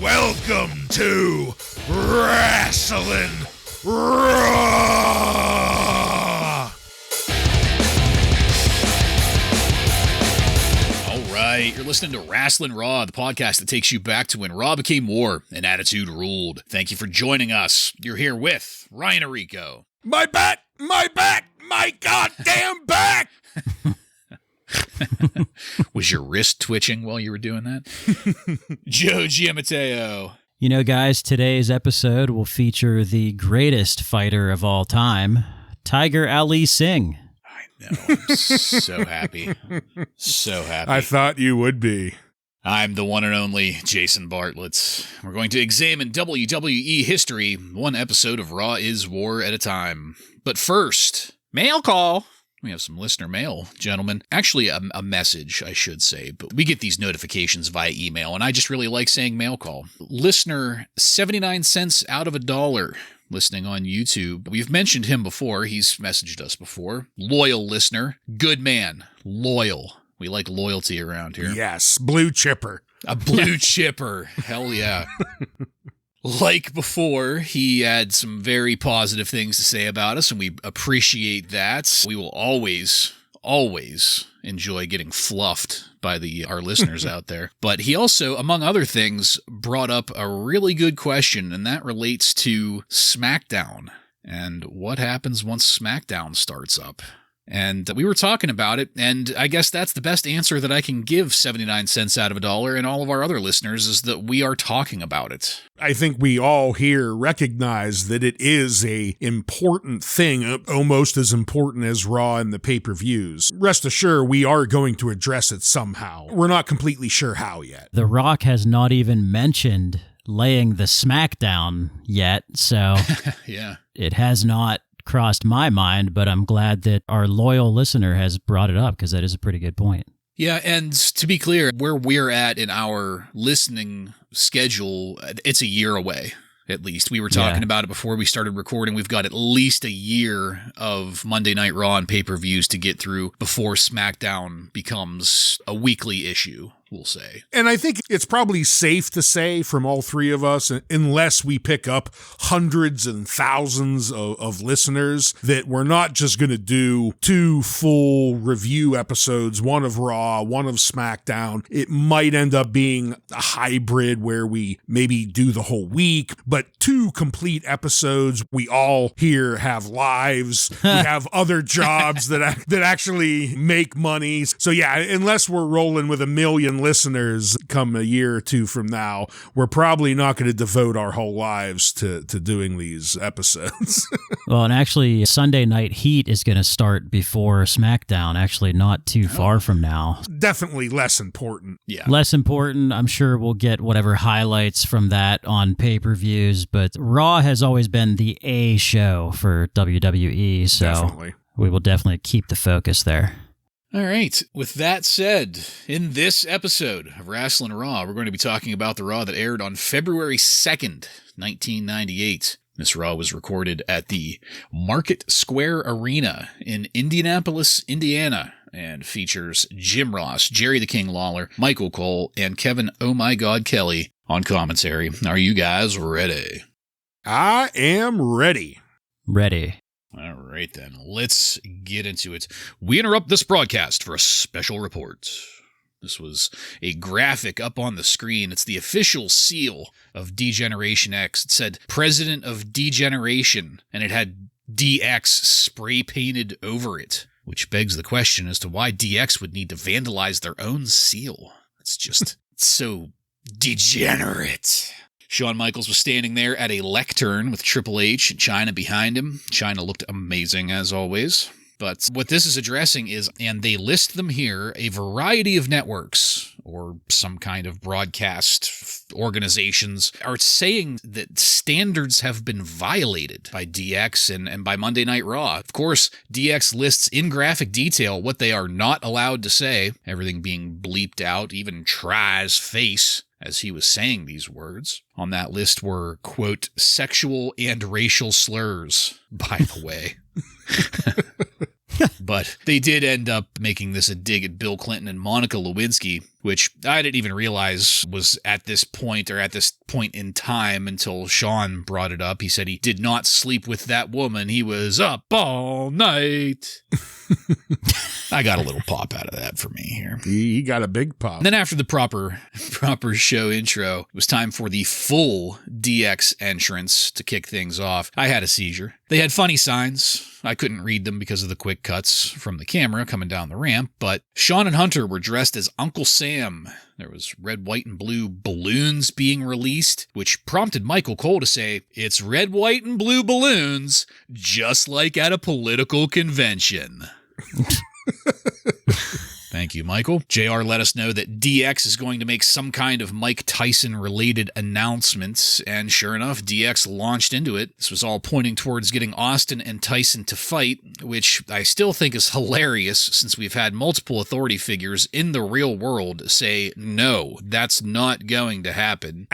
welcome to Wrasslin Raw! All right, you're listening to Wrasslin Raw, the podcast that takes you back to when Raw became war and Attitude ruled. Thank you for joining us. You're here with Ryan Arico. My back, my goddamn back! Was your wrist twitching while you were doing that? Joe Giammatteo. You know, guys, today's episode will feature the greatest fighter of all time, Tiger Ali Singh. I know. I'm so happy. So happy. I thought you would be. I'm the one and only Jason Bartlett. We're going to examine WWE history, one episode of Raw is War at a time. But first, mail call. We have some listener mail, gentlemen. Actually, a message, I should say, but we get these notifications via email, and I just really like saying mail call. Listener 79 cents out of $1, listening on YouTube. We've mentioned him before. He's messaged us before. Loyal listener. Good man. Loyal. We like loyalty around here. Yes, blue chipper. A blue chipper. Hell yeah. Like before, he had some very positive things to say about us, and we appreciate that. We will always enjoy getting fluffed by our listeners out there. But he also, among other things, brought up a really good question, and that relates to SmackDown and what happens once SmackDown starts up. And we were talking about it, and I guess that's the best answer that I can give 79 cents out of $1 and all of our other listeners is that we are talking about it. I think we all here recognize that it is a important thing, almost as important as Raw and the pay-per-views. Rest assured, we are going to address it somehow. We're not completely sure how yet. The Rock has not even mentioned laying the SmackDown yet, so yeah, it has not crossed my mind, but I'm glad that our loyal listener has brought it up because that is a pretty good point. Yeah, and to be clear, where we're at in our listening schedule, it's a year away, at least. We were talking about it before we started recording. We've got at least a year of Monday Night Raw and pay-per-views to get through before SmackDown becomes a weekly issue, we'll say. And I think it's probably safe to say from all three of us, unless we pick up hundreds and thousands of listeners, that we're not just going to do 2 full review episodes, one of Raw, one of SmackDown. It might end up being a hybrid where we maybe do the whole week, but 2 complete episodes. We all here have lives. We have other jobs that actually make money. So yeah, unless we're rolling with 1 million listeners come a year or 2 from now, we're probably not going to devote our whole lives to doing these episodes. Well, and actually, Sunday Night Heat is going to start before SmackDown, actually not too far from now. Definitely less important. Yeah. Less important. I'm sure we'll get whatever highlights from that on pay-per-views, but Raw has always been the A show for WWE, so Definitely. We will definitely keep the focus there. All right. With that said, in this episode of Wrasslin Raw, we're going to be talking about the Raw that aired on February 2nd, 1998. This Raw was recorded at the Market Square Arena in Indianapolis, Indiana, and features Jim Ross, Jerry the King Lawler, Michael Cole, and Kevin Oh My God Kelly on commentary. Are you guys ready? I am ready. Ready. All right, then. Let's get into it. We interrupt this broadcast for a special report. This was a graphic up on the screen. It's the official seal of D-Generation X. It said, President of D-Generation, and it had DX spray painted over it, which begs the question as to why DX would need to vandalize their own seal. It's just so degenerate. Shawn Michaels was standing there at a lectern with Triple H and Chyna behind him. Chyna looked amazing, as always. But what this is addressing is, and they list them here, a variety of networks or some kind of broadcast organizations are saying that standards have been violated by DX and by Monday Night Raw. Of course, DX lists in graphic detail what they are not allowed to say, everything being bleeped out, even Try's face as he was saying these words. On that list were, quote, sexual and racial slurs, by the way. But they did end up making this a dig at Bill Clinton and Monica Lewinsky, which I didn't even realize was at this point in time until Sean brought it up. He said he did not sleep with that woman. He was up all night. I got a little pop out of that for me here. He got a big pop. And then after the proper show intro, it was time for the full DX entrance to kick things off. I had a seizure. They had funny signs. I couldn't read them because of the quick cuts from the camera coming down the ramp, but Sean and Hunter were dressed as Uncle Sam. There was red, white, and blue balloons being released, which prompted Michael Cole to say, "It's red, white, and blue balloons, just like at a political convention." Thank you, Michael. JR let us know that DX is going to make some kind of Mike Tyson-related announcements, and sure enough, DX launched into it. This was all pointing towards getting Austin and Tyson to fight, which I still think is hilarious since we've had multiple authority figures in the real world say, no, that's not going to happen.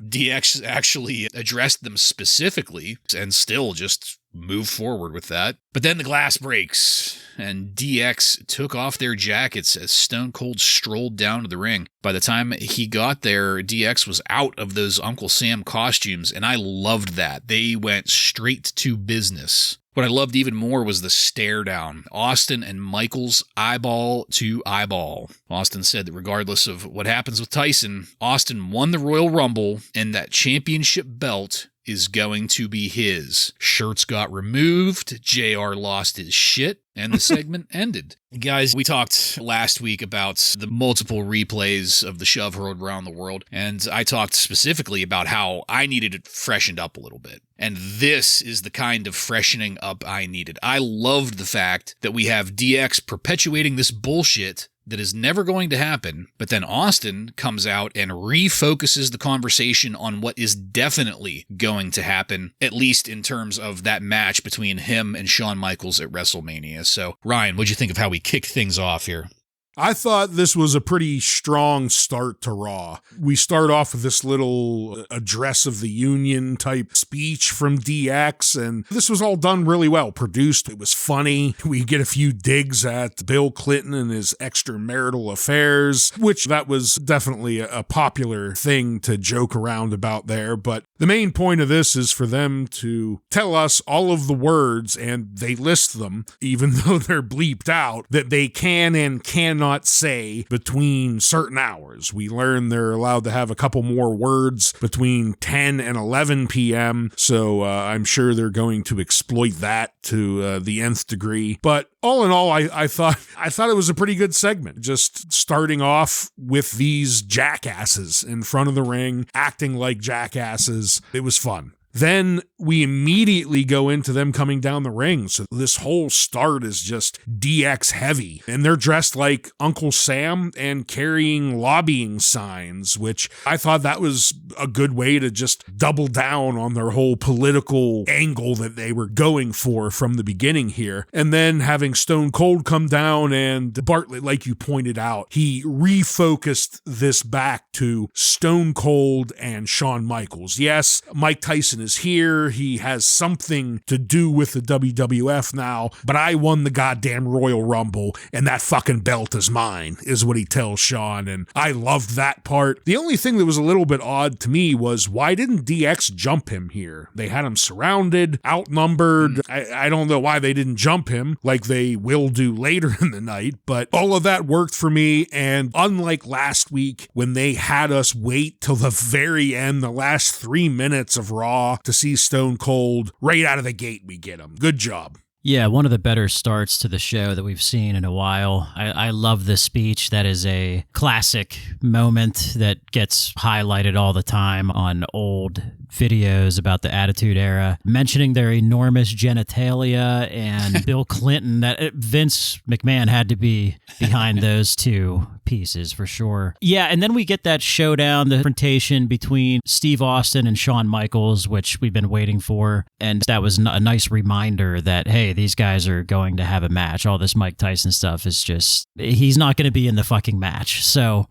DX actually addressed them specifically and still just move forward with that. But then the glass breaks, and DX took off their jackets as Stone Cold strolled down to the ring. By the time he got there, DX was out of those Uncle Sam costumes, and I loved that. They went straight to business. What I loved even more was the stare down. Austin and Michaels eyeball to eyeball. Austin said that regardless of what happens with Tyson, Austin won the Royal Rumble, and that championship belt is going to be his. Shirts got removed, JR lost his shit, and the segment ended. Guys, we talked last week about the multiple replays of the shove heard around the world, and I talked specifically about how I needed it freshened up a little bit. And this is the kind of freshening up I needed. I loved the fact that we have DX perpetuating this bullshit that is never going to happen, but then Austin comes out and refocuses the conversation on what is definitely going to happen, at least in terms of that match between him and Shawn Michaels at WrestleMania. So, Ryan, what'd you think of how we kicked things off here? I thought this was a pretty strong start to Raw. We start off with this little address of the union type speech from DX, and this was all done really well. Produced, it was funny. We get a few digs at Bill Clinton and his extramarital affairs, which that was definitely a popular thing to joke around about there. But the main point of this is for them to tell us all of the words, and they list them, even though they're bleeped out, that they can and cannot say between certain hours. We learn they're allowed to have a couple more words between 10 and 11 p.m., so I'm sure they're going to exploit that to the nth degree. But all in all, I thought it was a pretty good segment. Just starting off with these jackasses in front of the ring, acting like jackasses. It was fun. Then we immediately go into them coming down the ring. So this whole start is just DX heavy. And they're dressed like Uncle Sam and carrying lobbying signs, which I thought that was a good way to just double down on their whole political angle that they were going for from the beginning here. And then having Stone Cold come down, and Bartlett, like you pointed out, he refocused this back to Stone Cold and Shawn Michaels. Yes, Mike Tyson is here. He has something to do with the WWF now, but I won the goddamn Royal Rumble, and that fucking belt is mine, is what he tells Shawn, and I loved that part. The only thing that was a little bit odd to me was, why didn't DX jump him here? They had him surrounded, outnumbered. I don't know why they didn't jump him like they will do later in the night, but all of that worked for me, and unlike last week when they had us wait till the very end, the last 3 minutes of Raw, to see Stone Cold, right out of the gate we get him. Good job. Yeah, one of the better starts to the show that we've seen in a while. I love this speech. That is a classic moment that gets highlighted all the time on old videos about the Attitude Era, mentioning their enormous genitalia and Bill Clinton. That Vince McMahon had to be behind those two pieces for sure. Yeah, and then we get that showdown, the confrontation between Steve Austin and Shawn Michaels, which we've been waiting for. And that was a nice reminder that, hey, these guys are going to have a match. All this Mike Tyson stuff is just, he's not going to be in the fucking match. So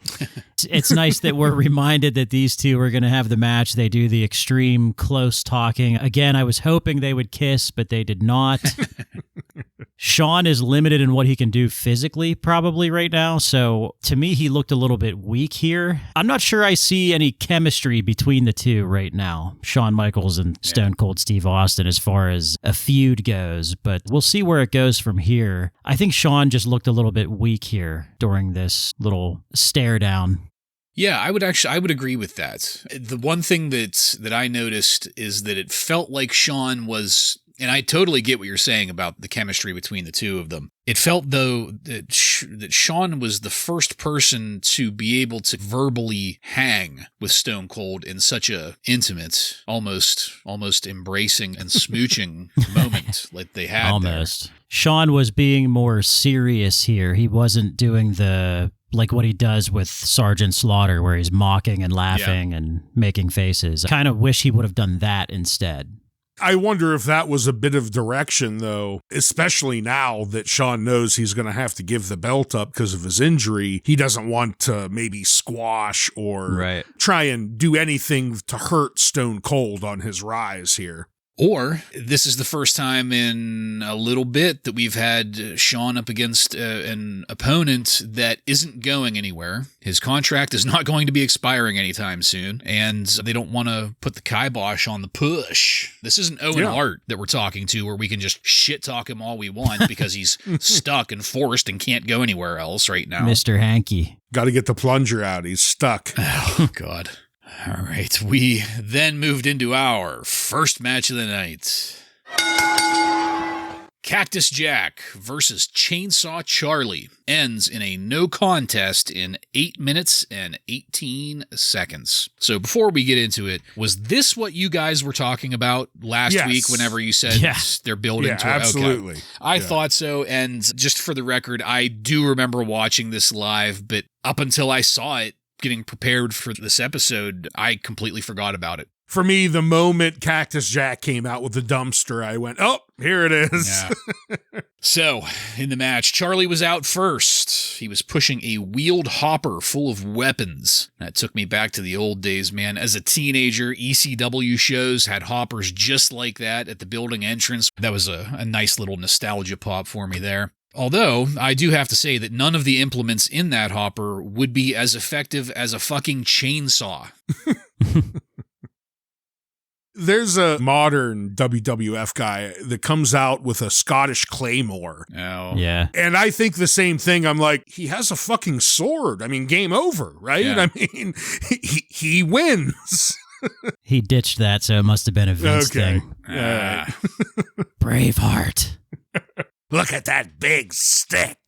it's nice that we're reminded that these two are going to have the match. They do the extreme close talking. Again, I was hoping they would kiss, but they did not. Sean is limited in what he can do physically probably right now, so to me he looked a little bit weak here. I'm not sure I see any chemistry between the two right now, Shawn Michaels and Stone Cold Steve Austin, as far as a feud goes, but we'll see where it goes from here. I think Sean just looked a little bit weak here during this little stare down. Yeah, I would agree with that. The one thing that I noticed is that it felt like Sean was, and I totally get what you're saying about the chemistry between the two of them. It felt, though, that Sean was the first person to be able to verbally hang with Stone Cold in such a intimate, almost embracing and smooching moment like they had almost. There. Sean was being more serious here. He wasn't doing like what he does with Sergeant Slaughter, where he's mocking and laughing and making faces. I kind of wish he would have done that instead. I wonder if that was a bit of direction, though, especially now that Sean knows he's going to have to give the belt up because of his injury. He doesn't want to maybe squash or try and do anything to hurt Stone Cold on his rise here. Or this is the first time in a little bit that we've had Sean up against an opponent that isn't going anywhere. His contract is not going to be expiring anytime soon, and they don't want to put the kibosh on the push. This isn't Owen Hart that we're talking to, where we can just shit-talk him all we want because he's stuck and forced and can't go anywhere else right now. Mr. Hanky. Got to get the plunger out. He's stuck. Oh, God. All right, we then moved into our first match of the night. Cactus Jack versus Chainsaw Charlie ends in a no contest in 8 minutes and 18 seconds. So before we get into it, was this what you guys were talking about last week whenever you said they're building to it? Absolutely. Okay. I thought so, and just for the record, I do remember watching this live, but up until I saw it, getting prepared for this episode, I completely forgot about it. For me, the moment Cactus Jack came out with the dumpster, I went, oh, here it is. Yeah. So, in the match, Charlie was out first. He was pushing a wheeled hopper full of weapons. That took me back to the old days, man. As a teenager, ECW shows had hoppers just like that at the building entrance. That was a nice little nostalgia pop for me there. Although, I do have to say that none of the implements in that hopper would be as effective as a fucking chainsaw. There's a modern WWF guy that comes out with a Scottish Claymore. Oh. Yeah. And I think the same thing. I'm like, he has a fucking sword. I mean, game over, right? Yeah. I mean, he wins. He ditched that, so it must have been a Vince thing. Braveheart. Look at that big stick.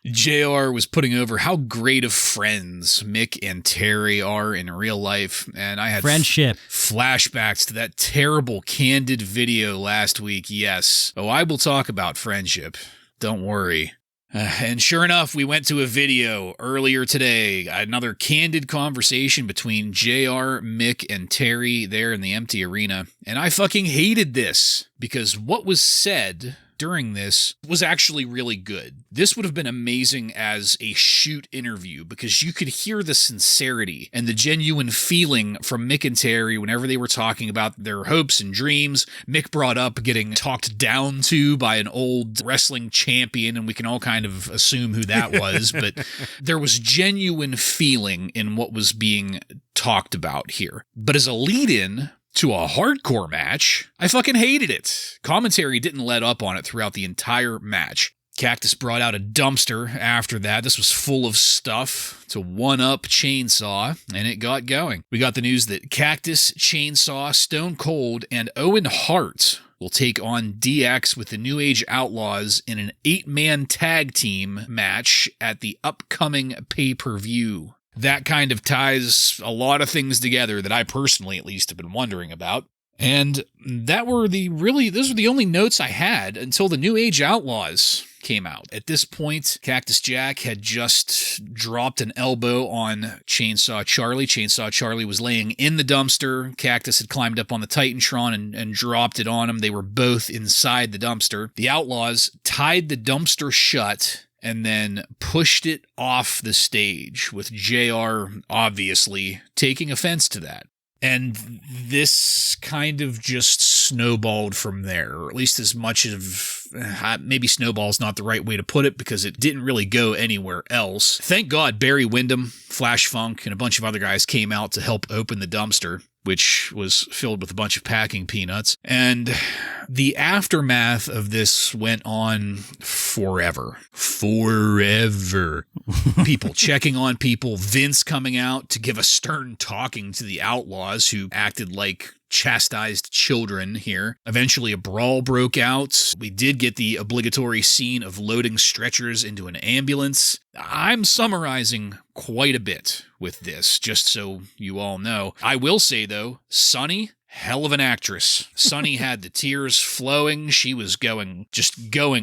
JR was putting over how great of friends Mick and Terry are in real life, and I had friendship flashbacks to that terrible candid video last week. Yes. Oh, I will talk about friendship. Don't worry. And sure enough, we went to a video earlier today, another candid conversation between JR, Mick, and Terry there in the empty arena. And I fucking hated this because what was said during this was actually really good. This would have been amazing as a shoot interview because you could hear the sincerity and the genuine feeling from Mick and Terry whenever they were talking about their hopes and dreams. Mick brought up getting talked down to by an old wrestling champion, and we can all kind of assume who that was, but there was genuine feeling in what was being talked about here. But as a lead-in to a hardcore match, I fucking hated it. Commentary didn't let up on it throughout the entire match. Cactus brought out a dumpster after that. This was full of stuff to one-up Chainsaw, and it got going. We got the news that Cactus, Chainsaw, Stone Cold, and Owen Hart will take on DX with the New Age Outlaws in an 8-man tag team match at the upcoming pay-per-view. That kind of ties a lot of things together that I personally, at least, have been wondering about. And those were the only notes I had until the New Age Outlaws came out. At this point, Cactus Jack had just dropped an elbow on Chainsaw Charlie. Chainsaw Charlie was laying in the dumpster. Cactus had climbed up on the Titantron and dropped it on him. They were both inside the dumpster. The Outlaws tied the dumpster shut and then pushed it off the stage, with JR obviously taking offense to that. And this kind of just snowballed from there, or at least as much of, maybe snowball's not the right way to put it because it didn't really go anywhere else. Thank God Barry Windham, Flash Funk, and a bunch of other guys came out to help open the dumpster, which was filled with a bunch of packing peanuts. And the aftermath of this went on forever. Forever. People checking on people, Vince coming out to give a stern talking to the Outlaws who acted like chastised children here. Eventually a brawl broke out. We did get the obligatory scene of loading stretchers into an ambulance. I'm summarizing quite a bit with this, just so you all know. I will say, though, Sunny, hell of an actress. Sunny had the tears flowing. She was going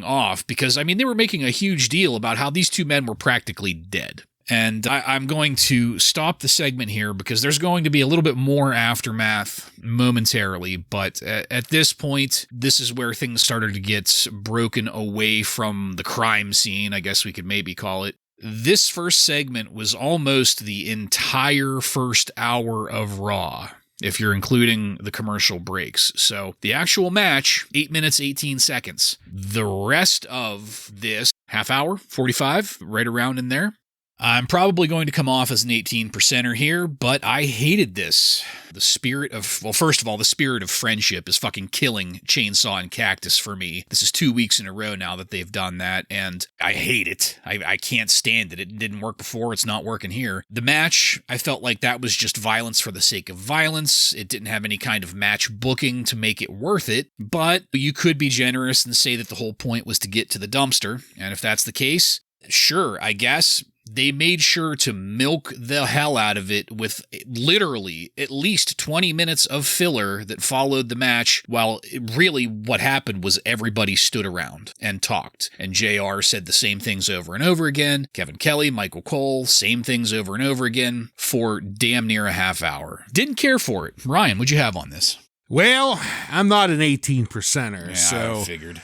off because, I mean, they were making a huge deal about how these two men were practically dead. And I'm going to stop the segment here because there's going to be a little bit more aftermath momentarily. But at this point, this is where things started to get broken away from the crime scene, I guess we could maybe call it. This first segment was almost the entire first hour of Raw, if you're including the commercial breaks. So the actual match, 8 minutes, 18 seconds. The rest of this, half hour, 45, right around in there. I'm probably going to come off as an 18%er here, but I hated this. The spirit of, well, first of all, the spirit of friendship is fucking killing Chainsaw and Cactus for me. This is 2 weeks in a row now that they've done that, and I hate it. I can't stand it. It didn't work before. It's not working here. The match, I felt like that was just violence for the sake of violence. It didn't have any kind of match booking to make it worth it, but you could be generous and say that the whole point was to get to the dumpster, and if that's the case, sure, I guess. They made sure to milk the hell out of it with literally at least 20 minutes of filler that followed the match, while really what happened was everybody stood around and talked. And JR said the same things over and over again. Kevin Kelly, Michael Cole, same things over and over again for damn near a half hour. Didn't care for it. Ryan, what'd you have on this? Well, I'm not an 18%er, yeah, so I figured.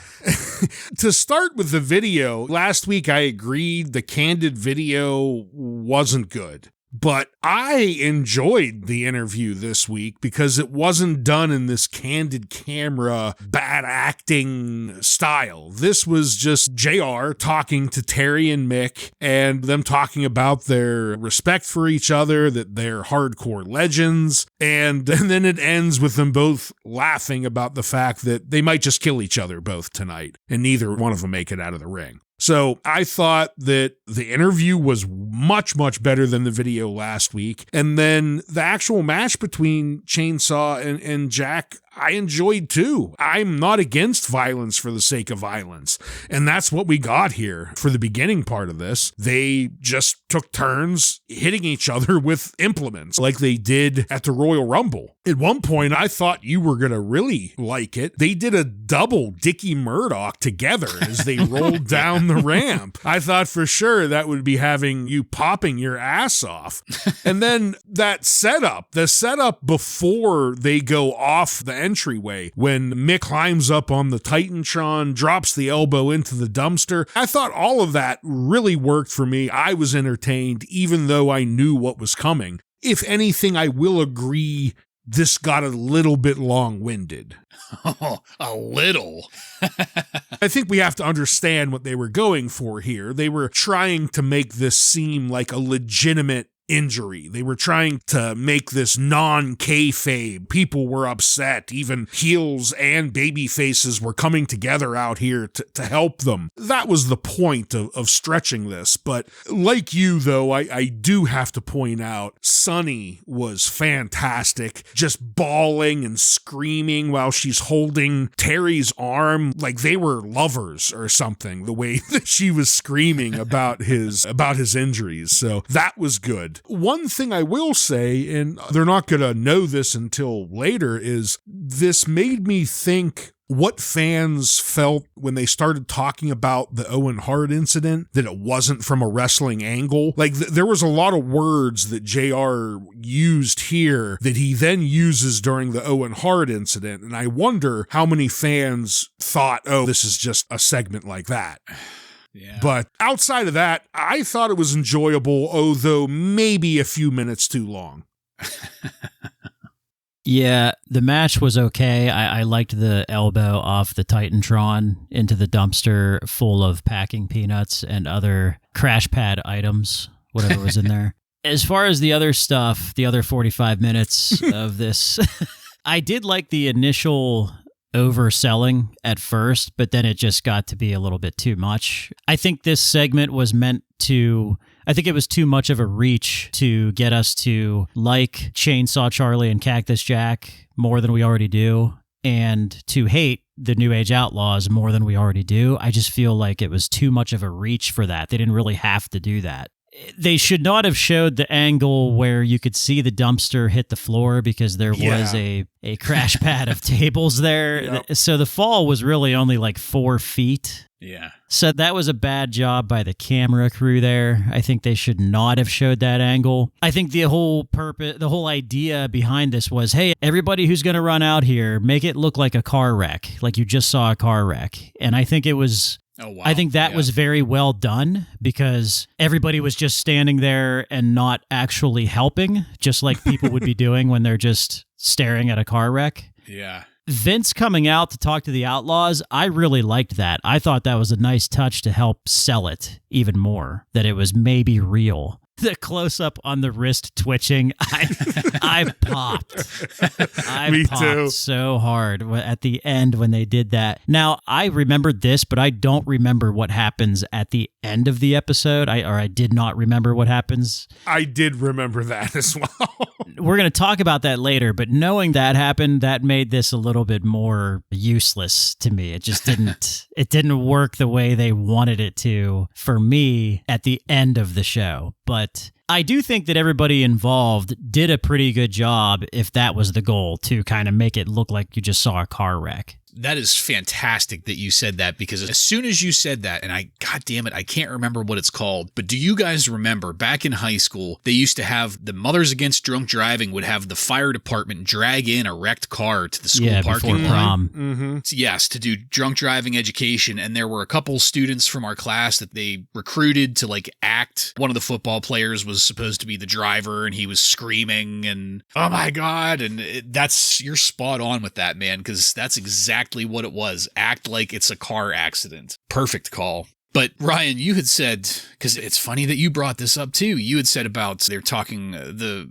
To start with the video, last week I agreed the candid video wasn't good. But I enjoyed the interview this week because it wasn't done in this candid camera, bad acting style. This was just JR talking to Terry and Mick and them talking about their respect for each other, that they're hardcore legends. And then it ends with them both laughing about the fact that they might just kill each other both tonight and neither one of them make it out of the ring. So I thought that the interview was much, much better than the video last week. And then the actual match between Chainsaw and Jack, I enjoyed too. I'm not against violence for the sake of violence. And that's what we got here for the beginning part of this. They just took turns hitting each other with implements like they did at the Royal Rumble. At one point, I thought you were going to really like it. They did a double Dickie Murdoch together as they rolled down the ramp. I thought for sure that would be having you popping your ass off. And then that setup, the setup before they go off the entryway, when Mick climbs up on the Titantron, drops the elbow into the dumpster, I thought all of that really worked for me. I was entertained, even though I knew what was coming. If anything, I will agree this got a little bit long-winded. Oh, a little. I think we have to understand what they were going for here. They were trying to make this seem like a legitimate injury. They were trying to make this non-kayfabe. People were upset. Even heels and baby faces were coming together out here to help them. That was the point of stretching this. But like you, though, I do have to point out, Sunny was fantastic. Just bawling and screaming while she's holding Terry's arm like they were lovers or something, the way that she was screaming about his injuries. So that was good. One thing I will say, and they're not going to know this until later, is this made me think what fans felt when they started talking about the Owen Hart incident, that it wasn't from a wrestling angle. Like, there was a lot of words that JR used here that he then uses during the Owen Hart incident, and I wonder how many fans thought, oh, this is just a segment like that. Yeah. But outside of that, I thought it was enjoyable, although maybe a few minutes too long. Yeah, the match was okay. I liked the elbow off the Titantron into the dumpster full of packing peanuts and other crash pad items, whatever was in there. As far as the other stuff, the other 45 minutes of this, I did like the initial overselling at first, but then it just got to be a little bit too much. I think this segment was meant to... I think it was too much of a reach to get us to like Chainsaw Charlie and Cactus Jack more than we already do, and to hate the New Age Outlaws more than we already do. I just feel like it was too much of a reach for that. They didn't really have to do that. They should not have showed the angle where you could see the dumpster hit the floor because there was a crash pad of tables there. Yep. So the fall was really only like 4 feet. Yeah. So that was a bad job by the camera crew there. I think they should not have showed that angle. I think the whole idea behind this was, hey, everybody who's going to run out here, make it look like a car wreck, like you just saw a car wreck. And I think it was... Oh, wow. I think that was very well done because everybody was just standing there and not actually helping, just like people would be doing when they're just staring at a car wreck. Yeah. Vince coming out to talk to the Outlaws, I really liked that. I thought that was a nice touch to help sell it even more, that it was maybe real. The close-up on the wrist twitching, I popped. Me popped too. So hard at the end when they did that. Now, I remembered this, but I don't remember what happens at the end of the episode. I did not remember what happens. I did remember that as well. We're going to talk about that later, but knowing that happened, that made this a little bit more useless to me. It just didn't work the way they wanted it to for me at the end of the show. But I do think that everybody involved did a pretty good job if that was the goal, to kind of make it look like you just saw a car wreck. That is fantastic that you said that, because as soon as you said that, and God damn it, I can't remember what it's called, but do you guys remember back in high school, they used to have the Mothers Against Drunk Driving would have the fire department drag in a wrecked car to the school parking lot. Prom. Mm-hmm. Yes, to do drunk driving education. And there were a couple students from our class that they recruited to like act. One of the football players was supposed to be the driver and he was screaming and, oh my God. And you're spot on with that, man, because that's exactly what it was. Act like it's a car accident. Perfect call. But Ryan, you had said, because it's funny that you brought this up too, you had said about they're talking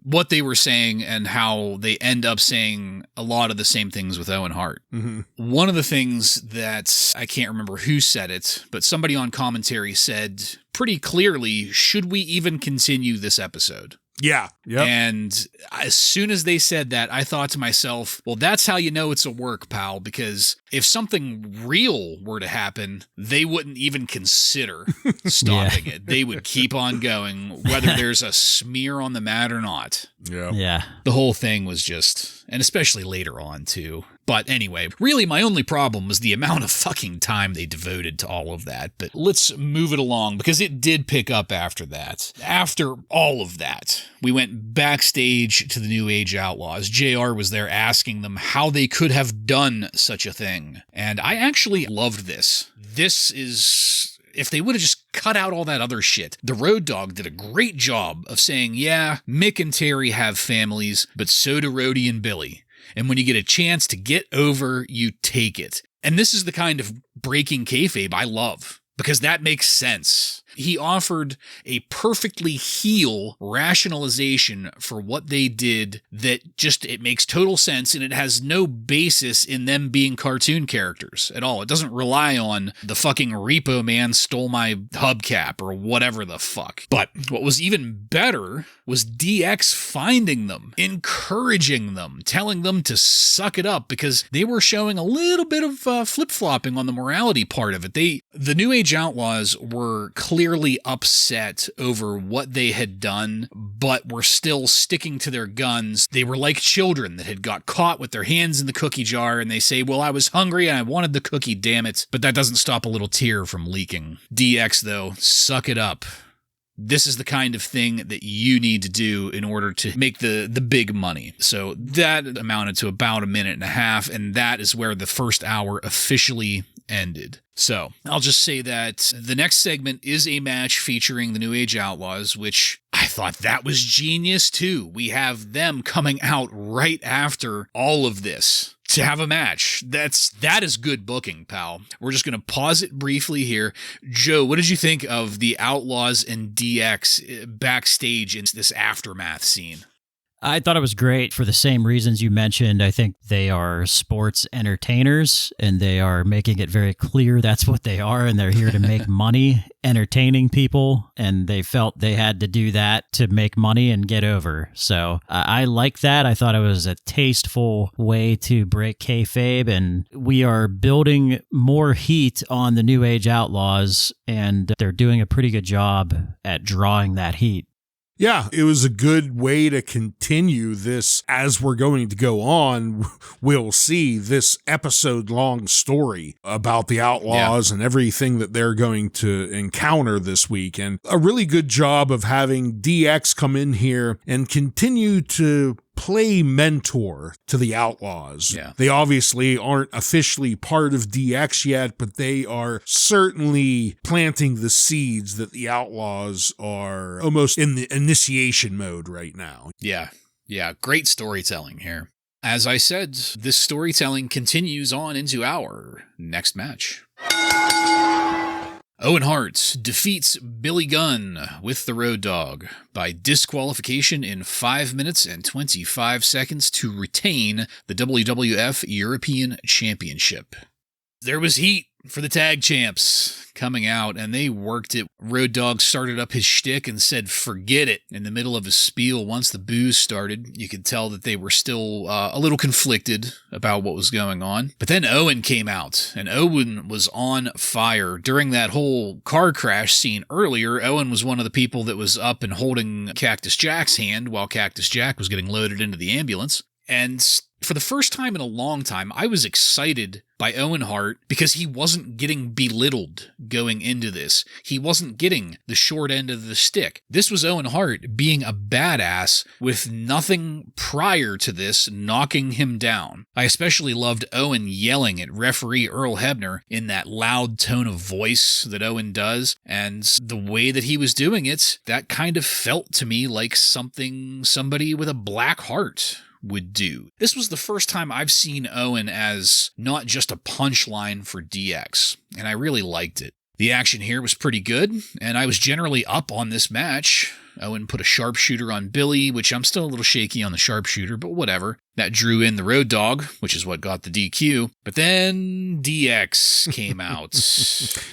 what they were saying and how they end up saying a lot of the same things with Owen Hart. Mm-hmm. One of the things that I can't remember who said it, but somebody on commentary said pretty clearly, should we even continue this episode? Yeah. Yep. And as soon as they said that, I thought to myself, well, that's how you know it's a work, pal, because if something real were to happen, they wouldn't even consider stopping it. They would keep on going, whether there's a smear on the mat or not. Yeah. The whole thing was just, and especially later on, too. But anyway, really my only problem was the amount of fucking time they devoted to all of that. But let's move it along, because it did pick up after that. After all of that, we went backstage to the New Age Outlaws. JR was there asking them how they could have done such a thing. And I actually loved this. This is... if they would have just cut out all that other shit. The Road Dogg did a great job of saying, yeah, Mick and Terry have families, but so do Rhodey and Billy. And when you get a chance to get over, you take it. And this is the kind of breaking kayfabe I love, because that makes sense. He offered a perfectly heel rationalization for what they did that just, it makes total sense, and it has no basis in them being cartoon characters at all. It doesn't rely on the fucking Repo Man stole my hubcap or whatever the fuck. But what was even better was DX finding them, encouraging them, telling them to suck it up, because they were showing a little bit of flip-flopping on the morality part of it. The New Age Outlaws were clearly upset over what they had done, but were still sticking to their guns. They were like children that had got caught with their hands in the cookie jar, and they say, well, I was hungry and I wanted the cookie, damn it. But that doesn't stop a little tear from leaking. DX, though, suck it up. This is the kind of thing that you need to do in order to make the big money. So that amounted to about a minute and a half, and that is where the first hour officially ended. So I'll just say that the next segment is a match featuring the New Age Outlaws, which I thought that was genius too. We have them coming out right after all of this to have a match. That is good booking, pal. We're just going to pause it briefly here. Joe, what did you think of the Outlaws and DX backstage in this aftermath scene? I thought it was great for the same reasons you mentioned. I think they are sports entertainers, and they are making it very clear that's what they are, and they're here to make money entertaining people, and they felt they had to do that to make money and get over. So I like that. I thought it was a tasteful way to break kayfabe, and we are building more heat on the New Age Outlaws, and they're doing a pretty good job at drawing that heat. Yeah, it was a good way to continue this as we're going to go on. We'll see this episode-long story about the Outlaws and everything that they're going to encounter this week. And a really good job of having DX come in here and continue to play mentor to the Outlaws. Yeah. They obviously aren't officially part of DX yet, but they are certainly planting the seeds that the Outlaws are almost in the initiation mode right now. Yeah. Great storytelling here. As I said, this storytelling continues on into our next match. Owen Hart defeats Billy Gunn with the Road Dogg by disqualification in 5 minutes and 25 seconds to retain the WWF European Championship. There was heat for the tag champs coming out, and they worked it. Road Dogg started up his shtick and said, "Forget it," in the middle of his spiel. Once the boos started, you could tell that they were still a little conflicted about what was going on. But then Owen came out, and Owen was on fire. During that whole car crash scene earlier, Owen was one of the people that was up and holding Cactus Jack's hand while Cactus Jack was getting loaded into the ambulance. And for the first time in a long time, I was excited by Owen Hart because he wasn't getting belittled going into this. He wasn't getting the short end of the stick. This was Owen Hart being a badass with nothing prior to this knocking him down. I especially loved Owen yelling at referee Earl Hebner in that loud tone of voice that Owen does, and the way that he was doing it, that kind of felt to me like somebody with a black heart would do. This was the first time I've seen Owen as not just a punchline for DX, and I really liked it. The action here was pretty good, and I was generally up on this match. Owen put a sharpshooter on Billy, which I'm still a little shaky on the sharpshooter, but whatever. That drew in the Road Dogg, which is what got the DQ. But then DX came out.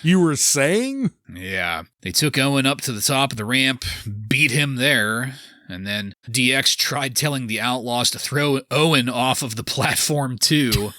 You were saying? Yeah. They took Owen up to the top of the ramp, beat him there, and then DX tried telling the Outlaws to throw Owen off of the platform too.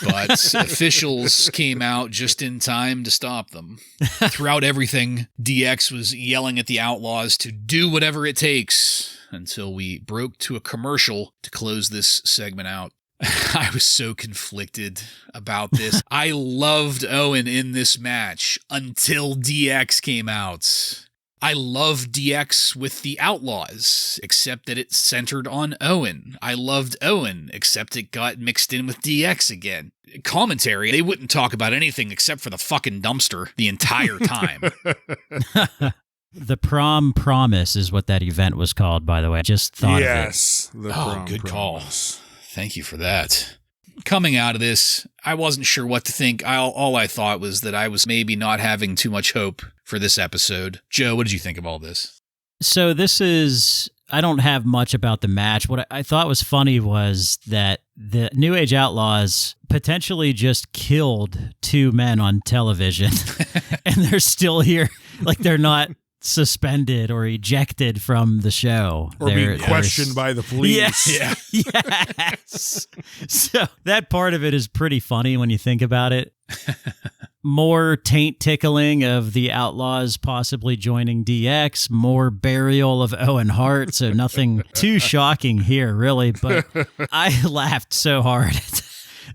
But officials came out just in time to stop them. Throughout everything, DX was yelling at the Outlaws to do whatever it takes until we broke to a commercial to close this segment out. I was so conflicted about this. I loved Owen in this match until DX came out. I love DX with the Outlaws, except that it centered on Owen. I loved Owen, except it got mixed in with DX again. Commentary, they wouldn't talk about anything except for the fucking dumpster the entire time. The Prom Promise is what that event was called, by the way. I just thought of it. Yes. Good call. Thank you for that. Coming out of this, I wasn't sure what to think. All I thought was that I was maybe not having too much hope for this episode. Joe, what did you think of all this? So I don't have much about the match. What I thought was funny was that the New Age Outlaws potentially just killed two men on television, and they're still here. Like, they're not suspended or ejected from the show. Or being questioned by the police. Yes. Yes. So that part of it is pretty funny when you think about it. More taint tickling of the Outlaws possibly joining DX, more burial of Owen Hart, so nothing too shocking here, really. But I laughed so hard at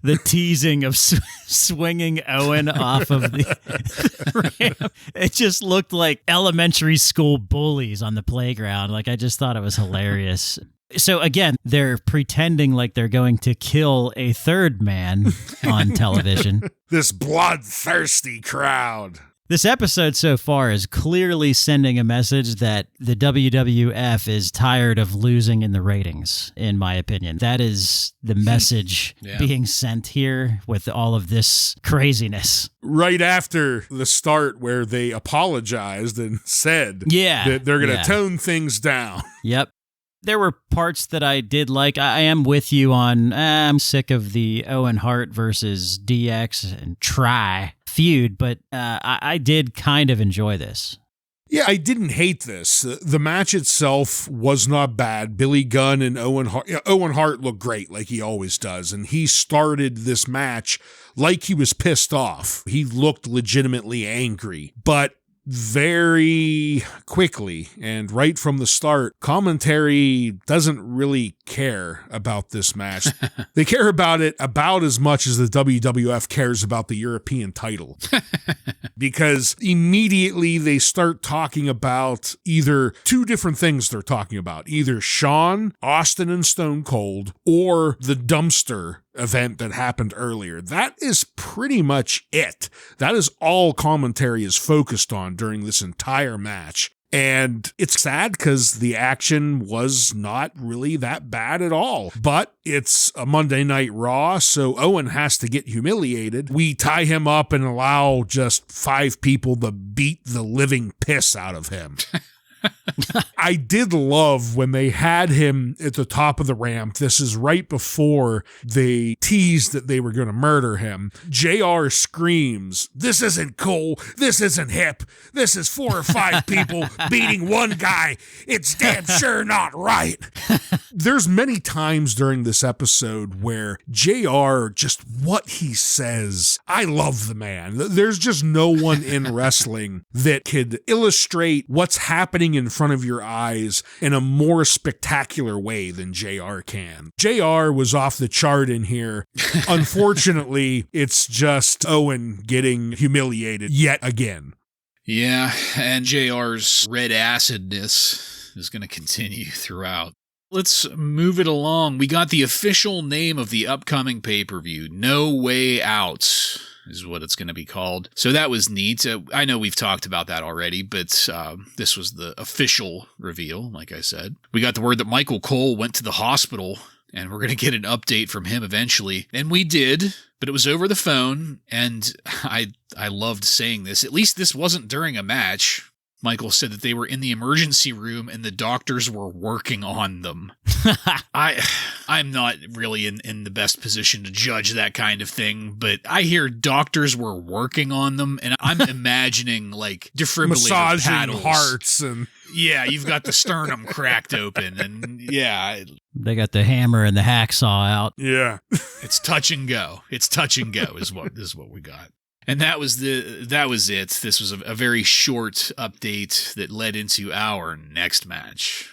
the teasing of swinging Owen off of the ramp. It just looked like elementary school bullies on the playground. Like, I just thought it was hilarious. So again, they're pretending like they're going to kill a third man on television. This bloodthirsty crowd. This episode so far is clearly sending a message that the WWF is tired of losing in the ratings, in my opinion. That is the message being sent here with all of this craziness. Right after the start where they apologized and said that they're going to tone things down. Yep. There were parts that I did like. I am with you on, I'm sick of the Owen Hart versus DX and Try feud, but I did kind of enjoy this. Yeah, I didn't hate this. The match itself was not bad. Billy Gunn and Owen Hart. Owen Hart looked great, like he always does, and he started this match like he was pissed off. He looked legitimately angry, but very quickly and right from the start, commentary doesn't really care about this match. They care about it about as much as the WWF cares about the European title. Because immediately they start talking about either two different things they're talking about. Either Shawn, Austin, and Stone Cold, or the dumpster event that happened earlier. That is pretty much it. That is all commentary is focused on during this entire match. And it's sad because the action was not really that bad at all. But it's a Monday Night Raw, so Owen has to get humiliated. We tie him up and allow just 5 people to beat the living piss out of him. I did love when they had him at the top of the ramp. This is right before they teased that they were going to murder him. JR screams, "This isn't cool. This isn't hip. This is 4 or 5 people beating one guy. It's damn sure not right." There's many times during this episode where JR, just what he says, I love the man. There's just no one in wrestling that could illustrate what's happening in front of your eyes in a more spectacular way than JR can. JR was off the chart in here. Unfortunately, it's just Owen getting humiliated yet again. Yeah, and JR's red acidness is going to continue throughout. Let's move it along. We got the official name of the upcoming pay-per-view, No Way Out is what it's going to be called. So that was neat. I know we've talked about that already, but this was the official reveal, like I said. We got the word that Michael Cole went to the hospital, and we're going to get an update from him eventually. And we did, but it was over the phone, and I loved saying this. At least this wasn't during a match. Michael said that they were in the emergency room and the doctors were working on them. I'm not really in the best position to judge that kind of thing, but I hear doctors were working on them, and I'm imagining like defibrillator massaging paddles. Hearts and yeah, you've got the sternum cracked open, and yeah, they got the hammer and the hacksaw out. Yeah, it's touch and go. It's touch and go is what we got. And that was it. This was a very short update that led into our next match.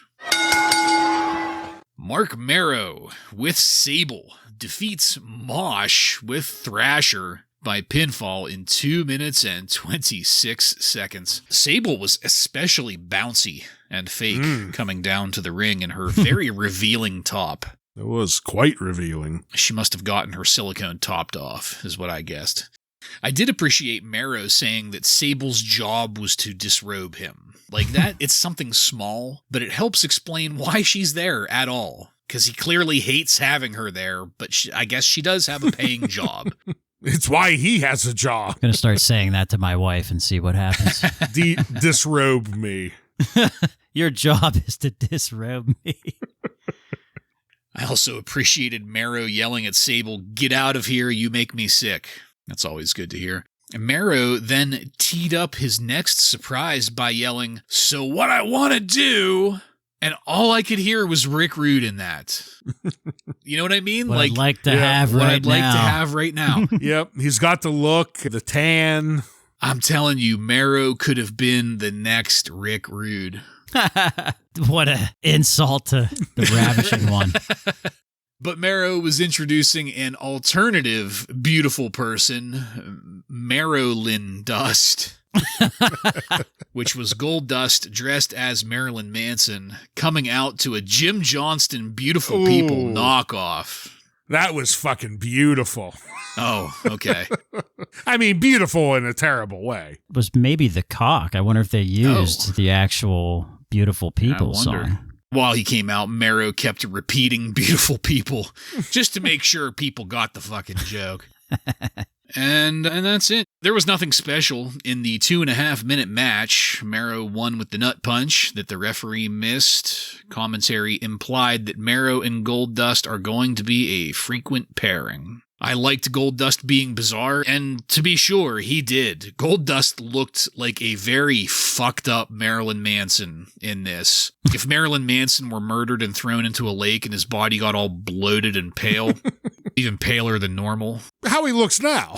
Mark Marrow with Sable defeats Mosh with Thrasher by pinfall in 2 minutes and 26 seconds. Sable was especially bouncy and fake coming down to the ring in her very revealing top. It was quite revealing. She must have gotten her silicone topped off, is what I guessed. I did appreciate Marrow saying that Sable's job was to disrobe him. Like that, it's something small, but it helps explain why she's there at all. Because he clearly hates having her there, but I guess she does have a paying job. It's why he has a job. I'm going to start saying that to my wife and see what happens. Disrobe me. Your job is to disrobe me. I also appreciated Marrow yelling at Sable, "Get out of here, you make me sick." That's always good to hear. And Marrow then teed up his next surprise by yelling, "So what I want to do," and all I could hear was Rick Rude in that. You know what I mean? What I'd like to have right now. Yep, he's got the look, the tan. I'm telling you, Marrow could have been the next Rick Rude. What an insult to the Ravishing One. But Marrow was introducing an alternative beautiful person, Merolyndust. which was Goldust dressed as Marilyn Manson coming out to a Jim Johnston Beautiful People knockoff. That was fucking beautiful. Oh, okay. I mean, beautiful in a terrible way. It was maybe the cock. I wonder if they used the actual Beautiful People song. While he came out, Mero kept repeating Beautiful People just to make sure people got the fucking joke. And that's it. There was nothing special in the 2.5-minute match. Mero won with the nut punch that the referee missed. Commentary implied that Mero and Goldust are going to be a frequent pairing. I liked Goldust being bizarre, and to be sure, he did. Goldust looked like a very fucked up Marilyn Manson in this. If Marilyn Manson were murdered and thrown into a lake and his body got all bloated and pale, even paler than normal. How he looks now.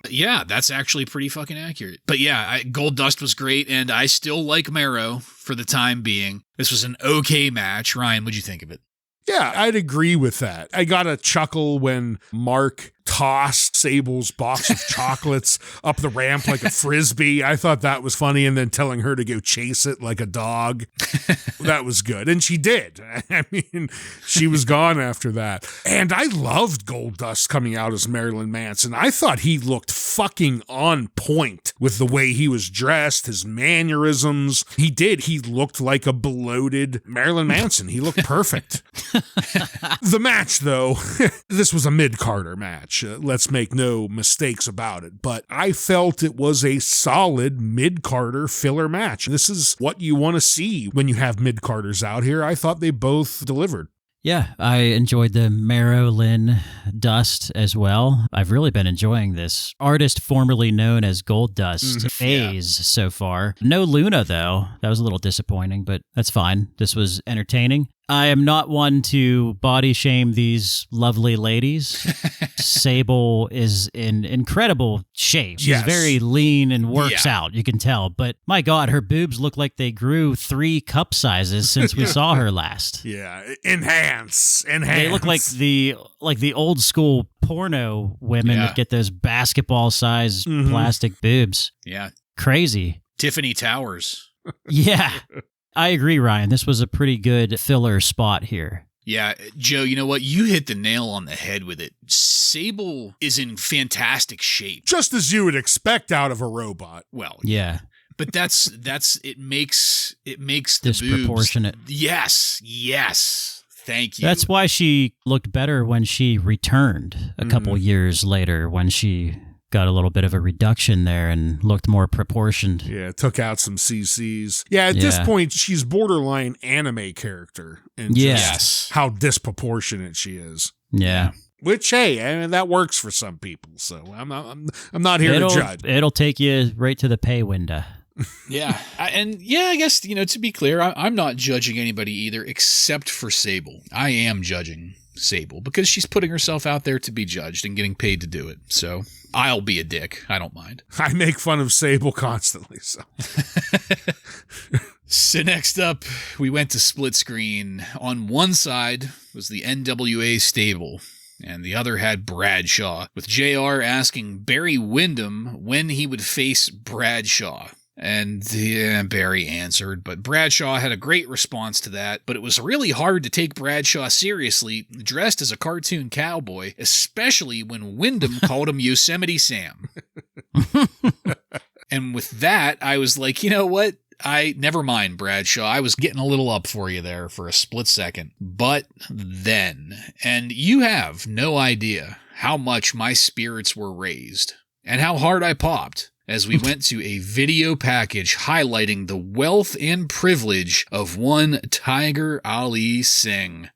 Yeah, that's actually pretty fucking accurate. But yeah, Goldust was great, and I still like Mero for the time being. This was an okay match. Ryan, what'd you think of it? Yeah, I'd agree with that. I got a chuckle when Mark tossed Sable's box of chocolates up the ramp like a frisbee. I thought that was funny, and then telling her to go chase it like a dog. That was good. And she did. I mean, she was gone after that. And I loved Goldust coming out as Marilyn Manson. I thought he looked fucking on point with the way he was dressed, his mannerisms. He did. He looked like a bloated Marilyn Manson. He looked perfect. The match, though, this was a mid-Carter match. Let's make no mistakes about it. But I felt it was a solid mid-Carter filler match. This is what you want to see when you have mid-Carters out here. I thought they both delivered. Yeah, I enjoyed the Merolyndust as well. I've really been enjoying this artist formerly known as Goldust phase so far. No Luna, though. That was a little disappointing, but that's fine. This was entertaining. I am not one to body shame these lovely ladies. Sable is in incredible shape. She's very lean and works out, you can tell. But my God, her boobs look like they grew 3 cup sizes since we saw her last. Yeah, enhance. They look like the old school porno women that get those basketball-sized plastic boobs. Yeah. Crazy. Tiffany Towers. Yeah. I agree, Ryan. This was a pretty good filler spot here. Yeah, Joe, you know what? You hit the nail on the head with it. Sable is in fantastic shape. Just as you would expect out of a robot. Well, yeah. But it makes the disproportionate. Boobs. Yes. Thank you. That's why she looked better when she returned a couple years later, when she got a little bit of a reduction there and looked more proportioned. Yeah, took out some CCs. Yeah, at this point, she's borderline anime character. And just how disproportionate she is. Yeah. Which, hey, I mean, that works for some people. So I'm not here to judge. It'll take you right to the pay window. Yeah. I guess, to be clear, I'm not judging anybody either except for Sable. I am judging Sable because she's putting herself out there to be judged and getting paid to do it. So I'll be a dick. I don't mind. I make fun of Sable constantly. So next up, we went to split screen. On one side was the NWA stable, and the other had Bradshaw, with JR asking Barry Windham when he would face Bradshaw. And Barry answered, but Bradshaw had a great response to that, but it was really hard to take Bradshaw seriously, dressed as a cartoon cowboy, especially when Windham called him Yosemite Sam. And with that, I was like, you know what? Never mind, Bradshaw. I was getting a little up for you there for a split second. But then, and you have no idea how much my spirits were raised and how hard I popped as we went to a video package highlighting the wealth and privilege of one Tiger Ali Singh.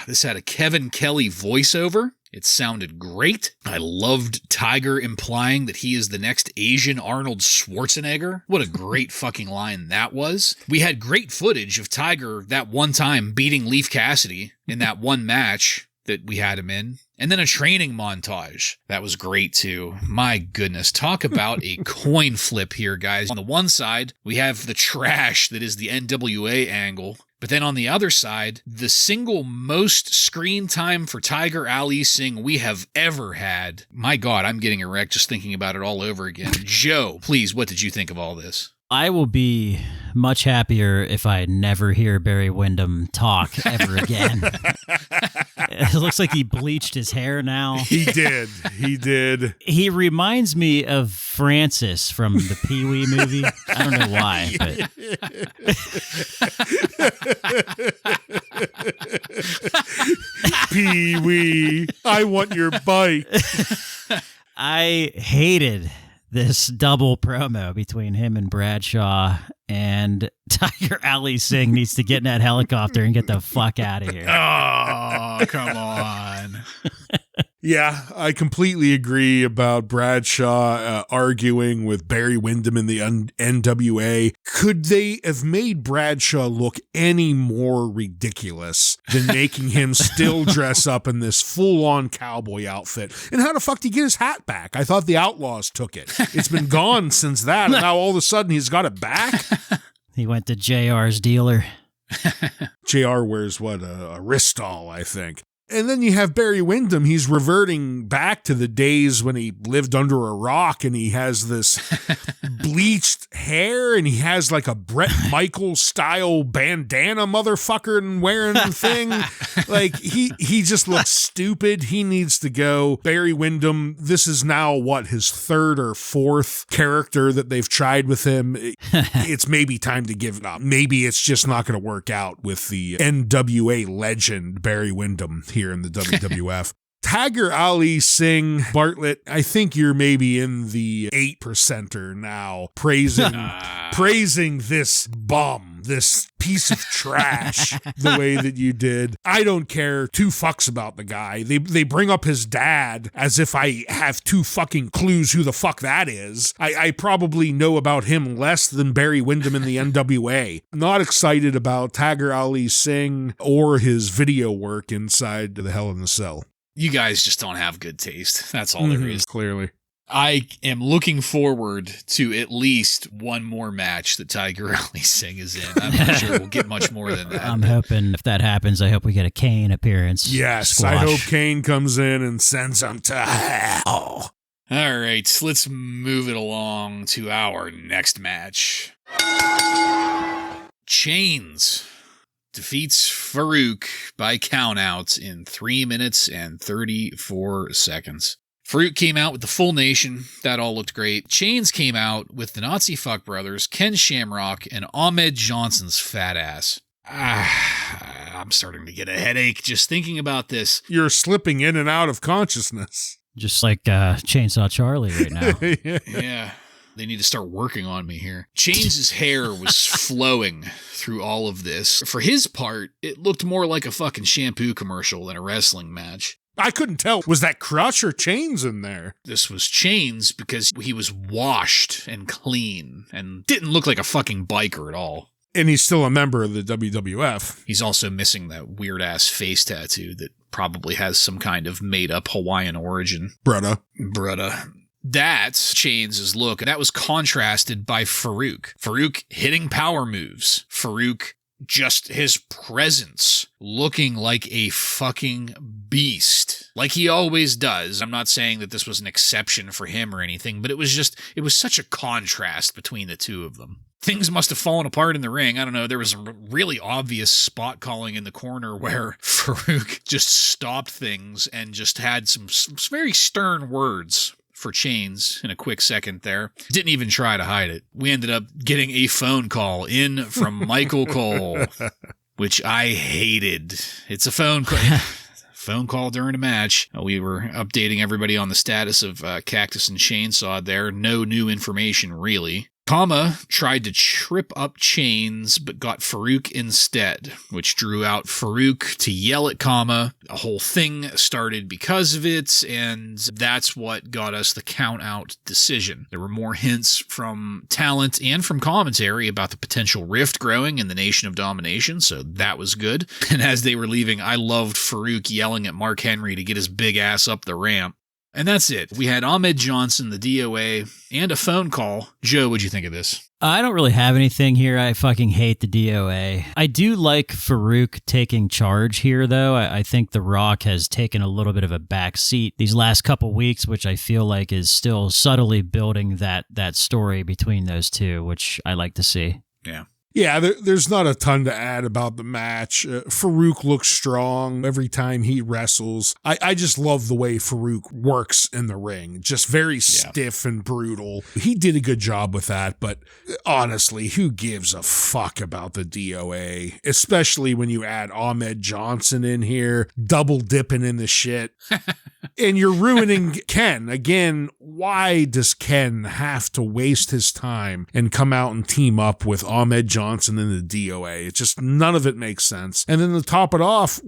This had a Kevin Kelly voiceover. It sounded great. I loved Tiger implying that he is the next Asian Arnold Schwarzenegger. What a great fucking line that was. We had great footage of Tiger that one time beating Leif Cassidy in that one match. that we had him in. And then a training montage. That was great too. My goodness. Talk about a coin flip here, guys. On the one side, we have the trash that is the NWA angle. But then on the other side, the single most screen time for Tiger Ali Singh we have ever had. My God, I'm getting erect just thinking about it all over again. Joe, please, what did you think of all this? I will be much happier if I never hear Barry Windham talk ever again. It looks like he bleached his hair now. He did. He did. He reminds me of Francis from the Pee-wee movie. I don't know why, but... Pee-wee, I want your bike. I hated this double promo between him and Bradshaw, and Tiger Ali Singh needs to get in that helicopter and get the fuck out of here. Oh, come on. Yeah, I completely agree about Bradshaw arguing with Barry Windham in the NWA. Could they have made Bradshaw look any more ridiculous than making him still dress up in this full-on cowboy outfit? And how the fuck did he get his hat back? I thought the Outlaws took it. It's been gone since that, and now all of a sudden he's got it back? He went to JR's dealer. JR wears what? A Ristol, I think. And then you have Barry Windham. He's reverting back to the days when he lived under a rock, and he has this bleached hair, and he has like a Bret Michaels style bandana motherfucker and wearing the thing. Like he just looks stupid. He needs to go. Barry Windham, this is now what, his third or fourth character that they've tried with him. It's maybe time to give it up. Maybe it's just not going to work out with the NWA legend Barry Windham here in the WWF. Tiger Ali Singh, Bartlett, I think you're maybe in the 8%er now, praising this bum, this piece of trash, the way that you did. I don't care two fucks about the guy. They bring up his dad as if I have two fucking clues who the fuck that is. I probably know about him less than Barry Windham in the NWA. Not excited about Tiger Ali Singh or his video work inside the Hell in the Cell. You guys just don't have good taste. That's all there is. Clearly. I am looking forward to at least one more match that Tiger Ali Singh is in. I'm not sure we'll get much more than that. I'm hoping if that happens, I hope we get a Kane appearance. Yes, Squash. I hope Kane comes in and sends him to hell. All right, let's move it along to our next match. Chains defeats Farouk by countout in 3 minutes and 34 seconds. Farouk came out with the full nation. That all looked great. Chains came out with the Nazi Fuck Brothers, Ken Shamrock, and Ahmed Johnson's fat ass. I'm starting to get a headache just thinking about this. You're slipping in and out of consciousness. Just like Chainsaw Charlie right now. Yeah. They need to start working on me here. Chains' hair was flowing through all of this. For his part, it looked more like a fucking shampoo commercial than a wrestling match. I couldn't tell. Was that Crush or Chains in there? This was Chains because he was washed and clean and didn't look like a fucking biker at all. And he's still a member of the WWF. He's also missing that weird-ass face tattoo that probably has some kind of made-up Hawaiian origin. Brudda. That's Chains' look, and that was contrasted by Farouk. Farouk hitting power moves. Farouk, just his presence, looking like a fucking beast. Like he always does. I'm not saying that this was an exception for him or anything, but it was such a contrast between the two of them. Things must have fallen apart in the ring. I don't know. There was some really obvious spot calling in the corner where Farouk just stopped things and just had some very stern words for Chains in a quick second there. Didn't even try to hide it. We ended up getting a phone call in from Michael Cole, which I hated. It's a phone call during a match. We were updating everybody on the status of Cactus and Chainsaw there. No new information, really. Kama tried to trip up Chains, but got Farouk instead, which drew out Farouk to yell at Kama. A whole thing started because of it, and that's what got us the count-out decision. There were more hints from talent and from commentary about the potential rift growing in the Nation of Domination, so that was good. And as they were leaving, I loved Farouk yelling at Mark Henry to get his big ass up the ramp. And that's it. We had Ahmed Johnson, the DOA, and a phone call. Joe, what'd you think of this? I don't really have anything here. I fucking hate the DOA. I do like Farouk taking charge here, though. I think The Rock has taken a little bit of a back seat these last couple weeks, which I feel like is still subtly building that story between those two, which I like to see. Yeah. Yeah, there's not a ton to add about the match. Farouk looks strong every time he wrestles. I just love the way Farouk works in the ring. Just very stiff and brutal. He did a good job with that, but honestly, who gives a fuck about the DOA? Especially when you add Ahmed Johnson in here, double dipping in the shit. And you're ruining Ken. Again, why does Ken have to waste his time and come out and team up with Ahmed Johnson in the DOA? It's just, none of it makes sense. And then to top it off,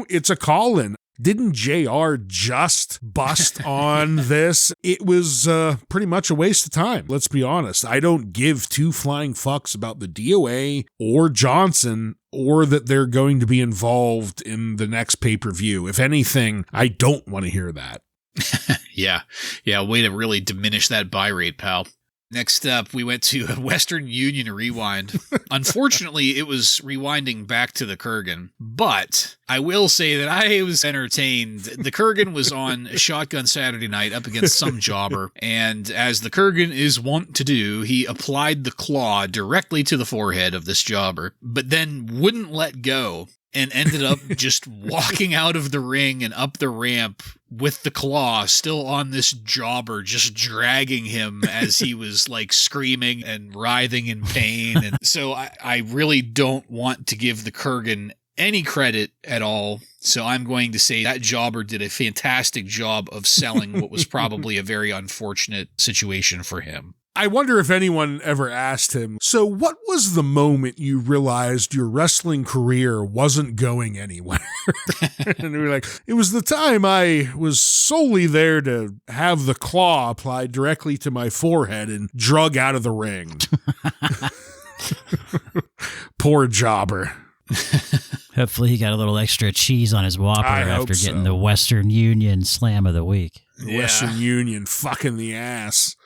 it's a call-in. Didn't JR just bust on this? It was pretty much a waste of time. Let's be honest. I don't give two flying fucks about the DOA or Johnson, or that they're going to be involved in the next pay-per-view. If anything, I don't want to hear that. Yeah, way to really diminish that buy rate, pal. Next up, we went to a Western Union rewind. Unfortunately, it was rewinding back to the Kurgan, but I will say that I was entertained. The Kurgan was on Shotgun Saturday Night up against some jobber, and as the Kurgan is wont to do, he applied the claw directly to the forehead of this jobber, but then wouldn't let go and ended up just walking out of the ring and up the ramp with the claw still on this jobber, just dragging him as he was like screaming and writhing in pain. And so I really don't want to give the Kurgan any credit at all. So I'm going to say that jobber did a fantastic job of selling what was probably a very unfortunate situation for him. I wonder if anyone ever asked him, so what was the moment you realized your wrestling career wasn't going anywhere? And we were like, it was the time I was solely there to have the claw applied directly to my forehead and drug out of the ring. Poor jobber. Hopefully he got a little extra cheese on his Whopper after getting the Western Union Slam of the Week. Yeah. Western Union fucking the ass.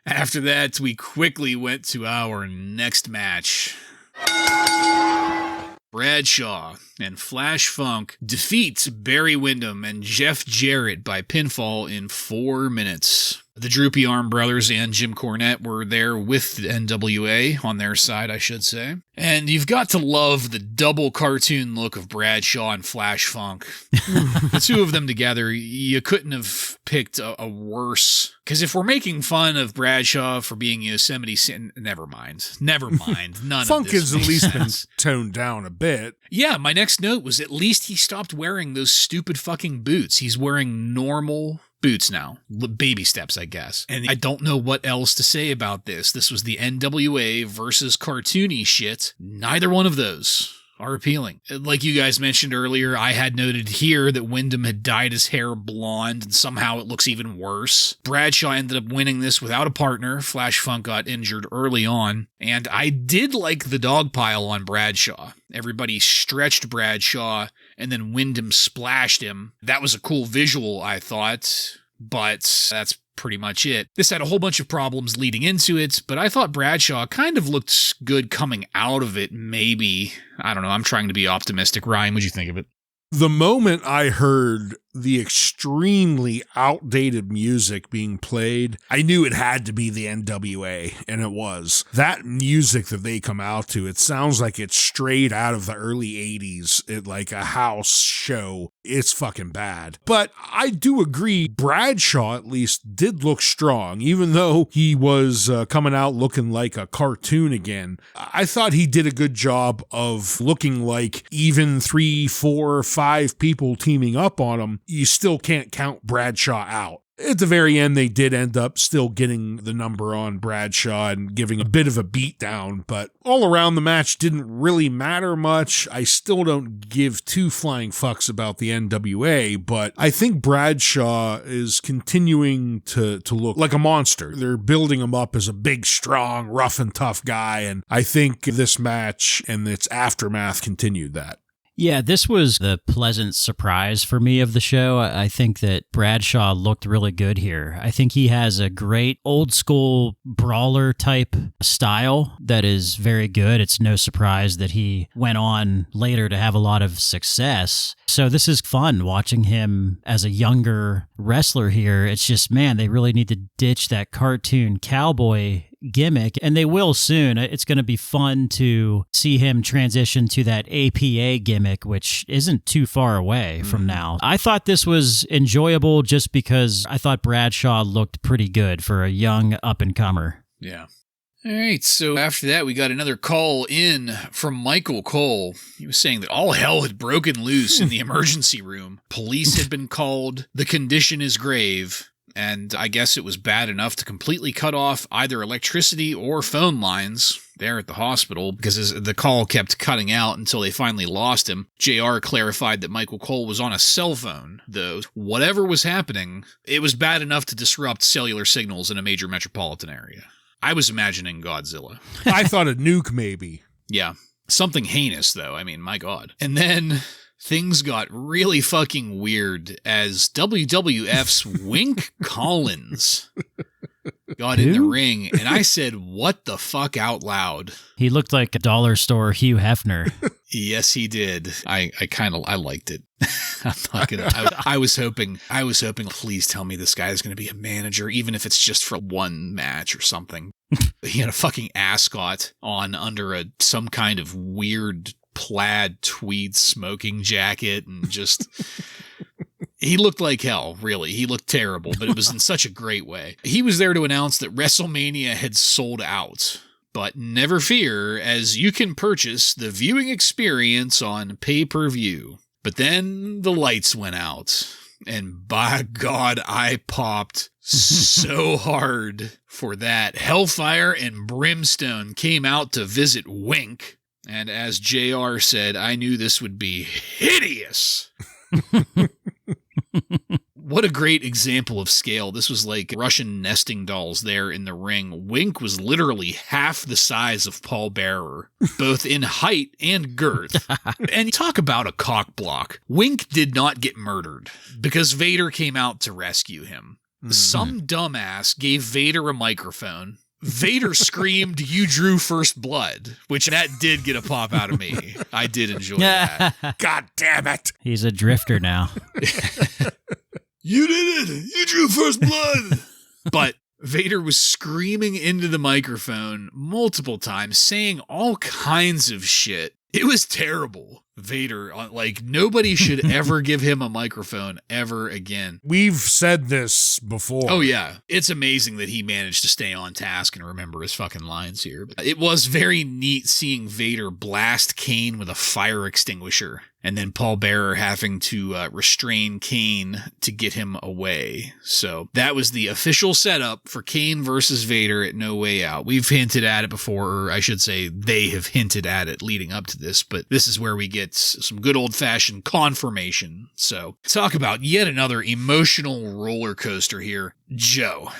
After that, we quickly went to our next match. Bradshaw and Flash Funk defeat Barry Windham and Jeff Jarrett by pinfall in 4 minutes. The Droopy Arm Brothers and Jim Cornette were there with the NWA, on their side, I should say. And you've got to love the double cartoon look of Bradshaw and Flash Funk. The two of them together, you couldn't have picked a worse... Because if we're making fun of Bradshaw for being Yosemite Sam... Never mind. None Funk of this has at least been sense. toned down a bit. Yeah, my next note was at least he stopped wearing those stupid fucking boots. He's wearing normal boots now. Baby steps, I guess. And I don't know what else to say about this. This was the NWA versus cartoony shit. Neither one of those are appealing. Like you guys mentioned earlier, I had noted here that Windham had dyed his hair blonde, and somehow it looks even worse. Bradshaw ended up winning this without a partner. Flash Funk got injured early on, and I did like the dog pile on Bradshaw. Everybody stretched Bradshaw, and then Windham splashed him. That was a cool visual, I thought, but that's pretty much it. This had a whole bunch of problems leading into it, but I thought Bradshaw kind of looked good coming out of it, maybe. I don't know, I'm trying to be optimistic. Ryan, what'd you think of it? The moment I heard the extremely outdated music being played, I knew it had to be the NWA, and it was. That music that they come out to, it sounds like it's straight out of the early 80s, like a house show. It's fucking bad. But I do agree, Bradshaw at least did look strong, even though he was coming out looking like a cartoon again. I thought he did a good job of looking like even 3, 4, 5 people teaming up on him. You still can't count Bradshaw out. At the very end, they did end up still getting the number on Bradshaw and giving a bit of a beatdown, but all around the match didn't really matter much. I still don't give two flying fucks about the NWA, but I think Bradshaw is continuing to look like a monster. They're building him up as a big, strong, rough and tough guy, and I think this match and its aftermath continued that. Yeah, this was the pleasant surprise for me of the show. I think that Bradshaw looked really good here. I think he has a great old school brawler type style that is very good. It's no surprise that he went on later to have a lot of success. So this is fun watching him as a younger wrestler here. It's just, man, they really need to ditch that cartoon cowboy gimmick, and they will soon. It's going to be fun to see him transition to that APA gimmick, which isn't too far away from now. I thought this was enjoyable just because I thought Bradshaw looked pretty good for a young up-and-comer. Yeah. All right, so after that, we got another call in from Michael Cole. He was saying that all hell had broken loose in the emergency room. Police had been called. The condition is grave. And I guess it was bad enough to completely cut off either electricity or phone lines there at the hospital because the call kept cutting out until they finally lost him. JR clarified that Michael Cole was on a cell phone, though. Whatever was happening, it was bad enough to disrupt cellular signals in a major metropolitan area. I was imagining Godzilla. I thought a nuke, maybe. Yeah. Something heinous, though. I mean, my God. And then things got really fucking weird as WWF's Wink Collins got in the ring, and I said, "What the fuck?" out loud. He looked like a dollar store Hugh Hefner. Yes, he did. I liked it. I'm not gonna. I was hoping. Please tell me this guy is going to be a manager, even if it's just for one match or something. He had a fucking ascot on under some kind of weird plaid tweed smoking jacket, and just he looked like hell, really. He looked terrible, but it was in such a great way. He was there to announce that WrestleMania had sold out, but never fear, as you can purchase the viewing experience on pay-per-view. But then the lights went out, and by God, I popped so hard for that. Hellfire and Brimstone came out to visit Wink. And as JR said, I knew this would be hideous. What a great example of scale. This was like Russian nesting dolls there in the ring. Wink was literally half the size of Paul Bearer, both in height and girth. And talk about a cock block. Wink did not get murdered because Vader came out to rescue him. Some dumbass gave Vader a microphone. Vader screamed, "You drew first blood," which that did get a pop out of me. I did enjoy that. God damn it. He's a drifter now. You did it. You drew first blood. But Vader was screaming into the microphone multiple times, saying all kinds of shit. It was terrible. Vader, like, nobody should ever give him a microphone ever again. We've said this before. Oh, yeah. It's amazing that he managed to stay on task and remember his fucking lines here. It was very neat seeing Vader blast Kane with a fire extinguisher, and then Paul Bearer having to restrain Kane to get him away. So that was the official setup for Kane versus Vader at No Way Out. We've hinted at it before, or I should say they have hinted at it leading up to this, but this is where we get some good old-fashioned confirmation. So talk about yet another emotional roller coaster here. Joe,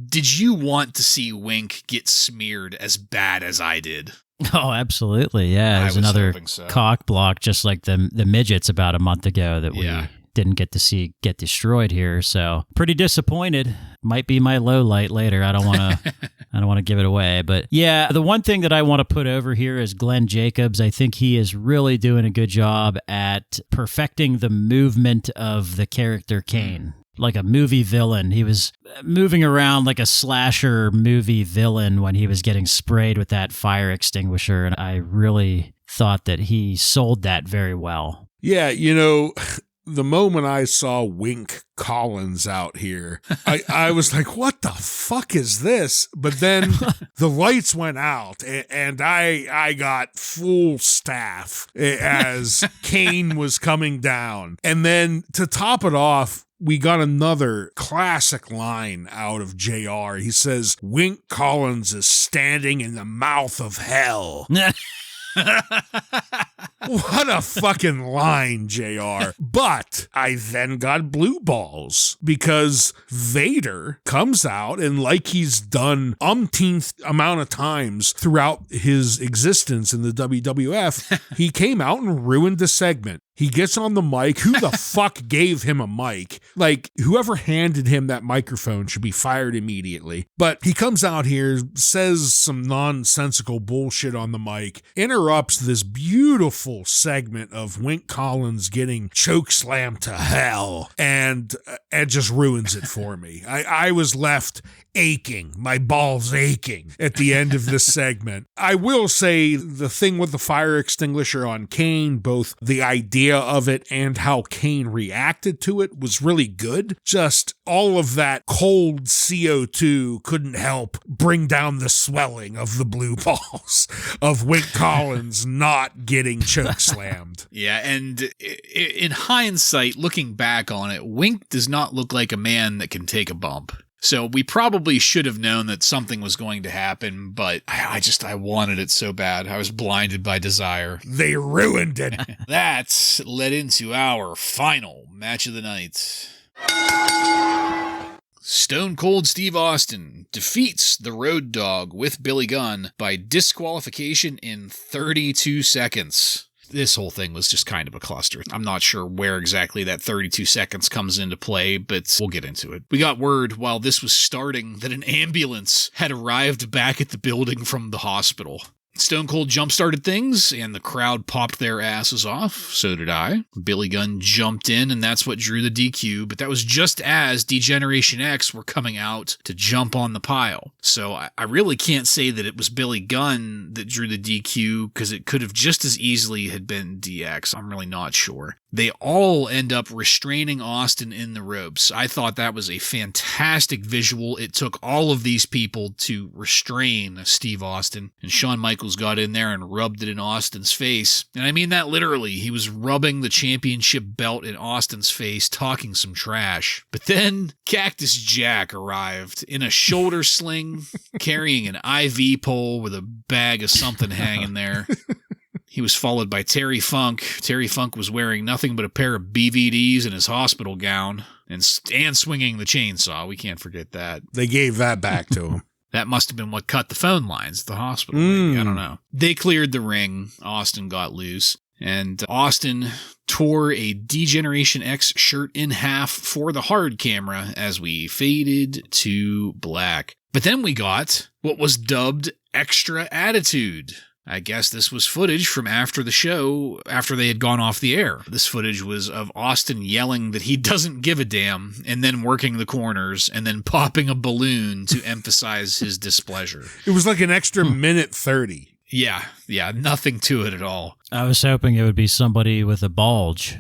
did you want to see Wink get smeared as bad as I did? Oh, absolutely. Yeah, there's another cock block just like the midgets about a month ago that we didn't get to see get destroyed here. So pretty disappointed. Might be my low light later. I don't want to give it away. But yeah, the one thing that I want to put over here is Glenn Jacobs. I think he is really doing a good job at perfecting the movement of the character Kane. Like a movie villain. He was moving around like a slasher movie villain when he was getting sprayed with that fire extinguisher. And I really thought that he sold that very well. Yeah, you know, the moment I saw Wink Collins out here, I was like, what the fuck is this? But then the lights went out and I got full staff as Kane was coming down. And then to top it off, we got another classic line out of JR. He says, Wink Collins is standing in the mouth of hell. What a fucking line, JR. But I then got blue balls because Vader comes out and, like he's done umpteenth amount of times throughout his existence in the WWF, he came out and ruined the segment. He gets on the mic. Who the fuck gave him a mic? Like, whoever handed him that microphone should be fired immediately. But he comes out here, says some nonsensical bullshit on the mic, interrupts this beautiful segment of Wink Collins getting chokeslammed to hell, and just ruins it for me. I was left aching, my balls aching at the end of this segment. I will say the thing with the fire extinguisher on Kane, both the idea of it and how Kane reacted to it was really good. Just all of that cold CO2 couldn't help bring down the swelling of the blue balls of Wink Collins not getting chokeslammed. Yeah, and in hindsight, looking back on it, Wink does not look like a man that can take a bump. So we probably should have known that something was going to happen, but I wanted it so bad. I was blinded by desire. They ruined it. That led into our final match of the night. Stone Cold Steve Austin defeats the Road Dogg with Billy Gunn by disqualification in 32 seconds. This whole thing was just kind of a cluster. I'm not sure where exactly that 32 seconds comes into play, but we'll get into it. We got word while this was starting that an ambulance had arrived back at the building from the hospital. Stone Cold jump-started things, and the crowd popped their asses off. So did I. Billy Gunn jumped in, and that's what drew the DQ, but that was just as D-Generation X were coming out to jump on the pile. So I really can't say that it was Billy Gunn that drew the DQ, because it could have just as easily had been DX. I'm really not sure. They all end up restraining Austin in the ropes. I thought that was a fantastic visual. It took all of these people to restrain Steve Austin, and Shawn Michaels got in there and rubbed it in Austin's face. And I mean that literally. He was rubbing the championship belt in Austin's face, talking some trash. But then Cactus Jack arrived in a shoulder sling, carrying an IV pole with a bag of something hanging there. He was followed by Terry Funk. Terry Funk was wearing nothing but a pair of BVDs and his hospital gown and swinging the chainsaw. We can't forget that. They gave that back to him. That must have been what cut the phone lines at the hospital. Maybe. I don't know. They cleared the ring. Austin got loose. And Austin tore a D-Generation X shirt in half for the hard camera as we faded to black. But then we got what was dubbed Extra Attitude. I guess this was footage from after the show, after they had gone off the air. This footage was of Austin yelling that he doesn't give a damn, and then working the corners, and then popping a balloon to emphasize his displeasure. It was like an extra minute 30. Yeah, nothing to it at all. I was hoping it would be somebody with a bulge.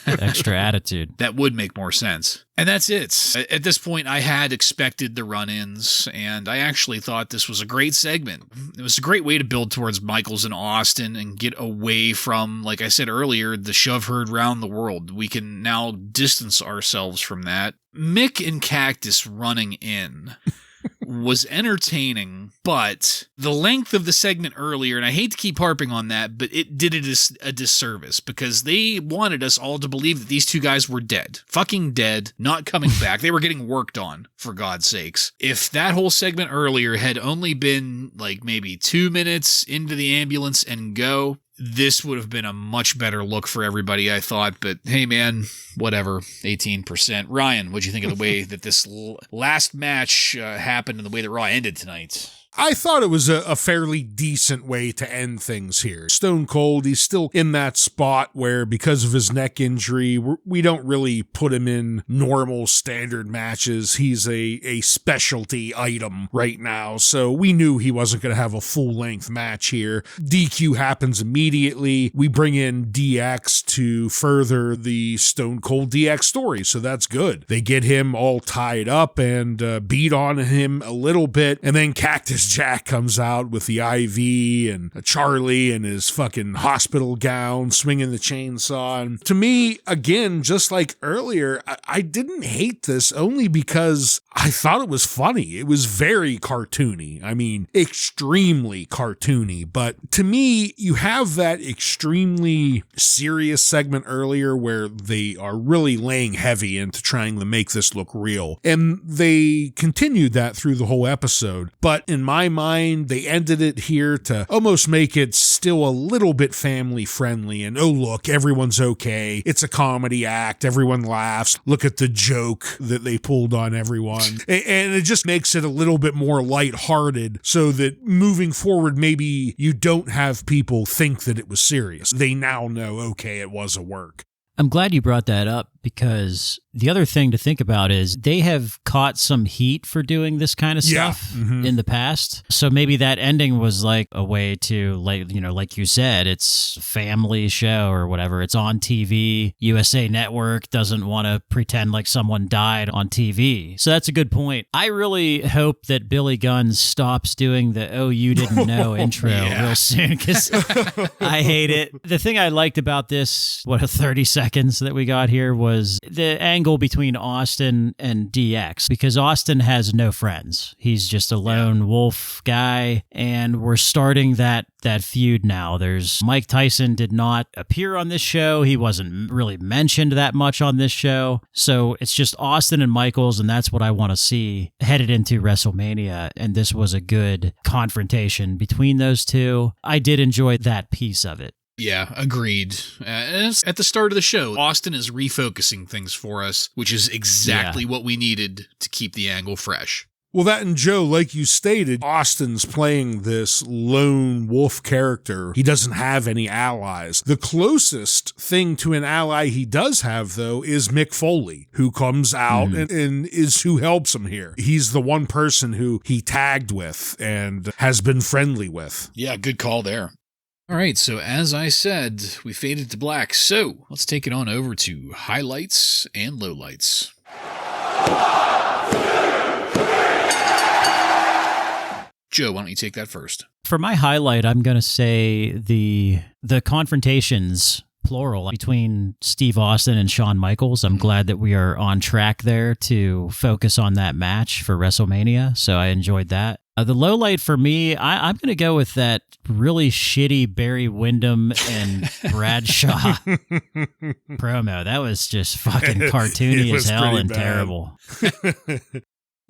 Extra attitude. That would make more sense. And that's it. At this point, I had expected the run-ins, and I actually thought this was a great segment. It was a great way to build towards Michaels and Austin and get away from, like I said earlier, the shove herd round the world. We can now distance ourselves from that. Mick and Cactus running in was entertaining, but the length of the segment earlier, and I hate to keep harping on that, but it did it a disservice because they wanted us all to believe that these two guys were dead. Fucking dead, not coming back. They were getting worked on, for God's sakes. If that whole segment earlier had only been like maybe 2 minutes into the ambulance and go, this would have been a much better look for everybody, I thought. But hey, man, whatever. 18%. Ryan, what'd you think of the way that this last match happened and the way that Raw ended tonight? I thought it was a fairly decent way to end things here. Stone Cold, he's still in that spot where because of his neck injury, we don't really put him in normal standard matches. He's a specialty item right now, so we knew he wasn't going to have a full-length match here. DQ happens immediately. We bring in DX to further the Stone Cold DX story, so that's good. They get him all tied up and beat on him a little bit, and then Cactus Cactus Jack comes out with the IV and Charlie in his fucking hospital gown swinging the chainsaw. And to me, again, just like earlier, I didn't hate this only because I thought it was funny. It was very cartoony. I mean, extremely cartoony. But to me, you have that extremely serious segment earlier where they are really laying heavy into trying to make this look real. And they continued that through the whole episode. But in my mind, they ended it here to almost make it still a little bit family friendly. And oh, look, everyone's okay. It's a comedy act. Everyone laughs. Look at the joke that they pulled on everyone. And it just makes it a little bit more lighthearted so that moving forward, maybe you don't have people think that it was serious. They now know, okay, it was a work. I'm glad you brought that up because the other thing to think about is they have caught some heat for doing this kind of stuff in the past. So maybe that ending was like a way to, like you said, it's a family show or whatever. It's on TV. USA Network doesn't want to pretend like someone died on TV. So that's a good point. I really hope that Billy Gunn stops doing the "oh, you didn't know" intro real soon because I hate it. The thing I liked about this, 30 seconds that we got here was the angle between Austin and DX, because Austin has no friends. He's just a lone wolf guy, and we're starting that feud now. There's Mike Tyson did not appear on this show. He wasn't really mentioned that much on this show. So it's just Austin and Michaels, and that's what I want to see headed into WrestleMania. And this was a good confrontation between those two. I did enjoy that piece of it. Yeah, agreed. At the start of the show, Austin is refocusing things for us, which is exactly what we needed to keep the angle fresh. Well, that and Joe, like you stated, Austin's playing this lone wolf character. He doesn't have any allies. The closest thing to an ally he does have, though, is Mick Foley, who comes out and is who helps him here. He's the one person who he tagged with and has been friendly with. Yeah, good call there. All right, so as I said, we faded to black, so let's take it on over to highlights and lowlights. Joe, why don't you take that first? For my highlight, I'm going to say the confrontations, plural, between Steve Austin and Shawn Michaels. I'm glad that we are on track there to focus on that match for WrestleMania, so I enjoyed that. The low light for me, I'm going to go with that really shitty Barry Windham and Bradshaw promo. That was just fucking cartoony as hell and terrible.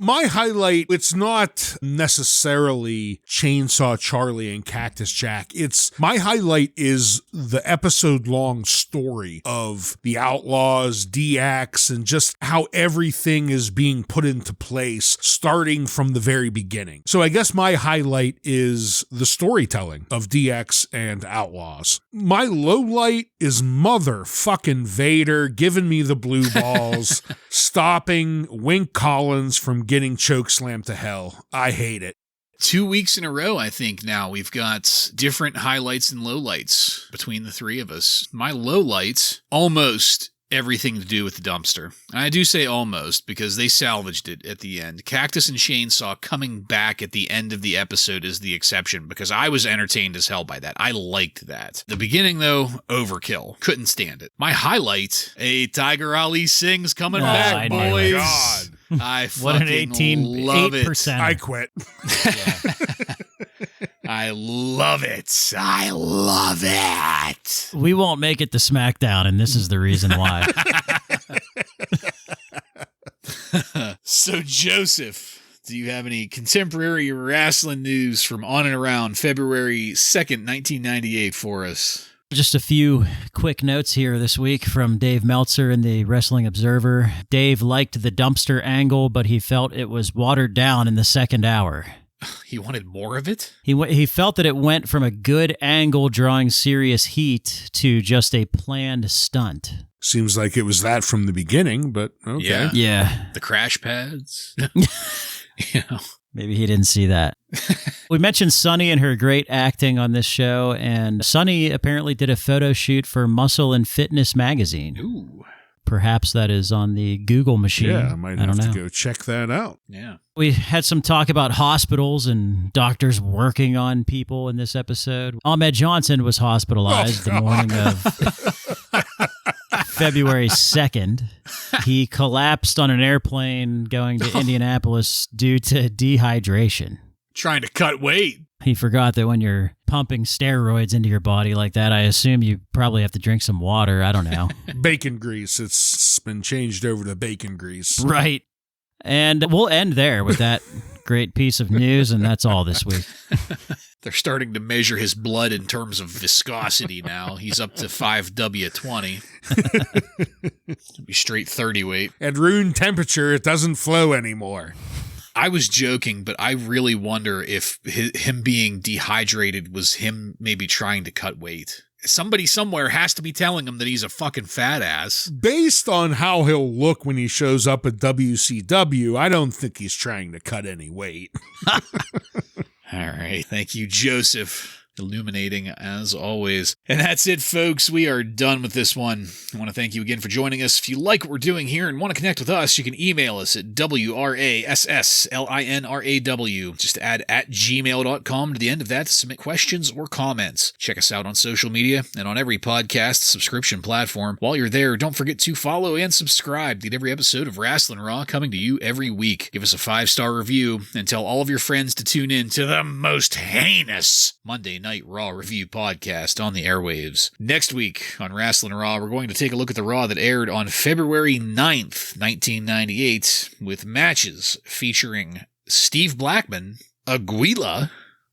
My highlight, it's not necessarily Chainsaw Charlie and Cactus Jack. My highlight is the episode-long story of the Outlaws, DX, and just how everything is being put into place starting from the very beginning. So I guess my highlight is the storytelling of DX and Outlaws. My low light is motherfucking Vader giving me the blue balls, stopping Wink Collins from getting chokeslammed to hell. I hate it. 2 weeks in a row, I think now, we've got different highlights and lowlights between the three of us. My lowlights, almost everything to do with the dumpster. And I do say almost because they salvaged it at the end. Cactus and Chainsaw coming back at the end of the episode is the exception because I was entertained as hell by that. I liked that. The beginning, though, overkill. Couldn't stand it. My highlight, Tiger Ali Singh's coming back, boys. God. I what an fucking love 8%. I quit. I love it. I love it. We won't make it to SmackDown, and this is the reason why. So, Joseph, do you have any contemporary wrestling news from on and around February 2nd, 1998 for us? Just a few quick notes here this week from Dave Meltzer in the Wrestling Observer. Dave liked the dumpster angle, but he felt it was watered down in the second hour. He wanted more of it? He felt that it went from a good angle drawing serious heat to just a planned stunt. Seems like it was that from the beginning, but okay. Yeah. The crash pads. You know. Maybe he didn't see that. We mentioned Sunny and her great acting on this show, and Sunny apparently did a photo shoot for Muscle and Fitness magazine. Ooh. Perhaps that is on the Google machine. Yeah, I might have to go check that out. Yeah. We had some talk about hospitals and doctors working on people in this episode. Ahmed Johnson was hospitalized the morning of February 2nd. He collapsed on an airplane going to Indianapolis due to dehydration. Trying to cut weight. He forgot that when you're pumping steroids into your body like that, I assume you probably have to drink some water. I don't know. Bacon grease. It's been changed over to bacon grease. Right. And we'll end there with that great piece of news, and that's all this week. They're starting to measure his blood in terms of viscosity now. He's up to 5W20. Be straight 30 weight. At room temperature, it doesn't flow anymore. I was joking, but I really wonder if him being dehydrated was him maybe trying to cut weight. Somebody somewhere has to be telling him that he's a fucking fat ass. Based on how he'll look when he shows up at WCW, I don't think he's trying to cut any weight. All right. Thank you, Joseph. Illuminating as always. And that's it, folks. We are done with this one. I want to thank you again for joining us. If you like what we're doing here and want to connect with us, you can email us at WRASSLINRAW. Just add @gmail.com to the end of that to submit questions or comments. Check us out on social media and on every podcast subscription platform. While you're there, don't forget to follow and subscribe to get every episode of Wrasslin Raw coming to you every week. Give us a 5-star review and tell all of your friends to tune in to the most heinous Monday Night Raw review podcast on the airwaves. Next week on Wrasslin Raw, we're going to take a look at the Raw that aired on February 9th, 1998, with matches featuring Steve Blackman, Aguila,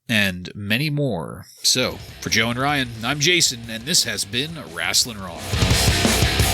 and many more. So, for Joe and Ryan, I'm Jason, and this has been Wrasslin Raw.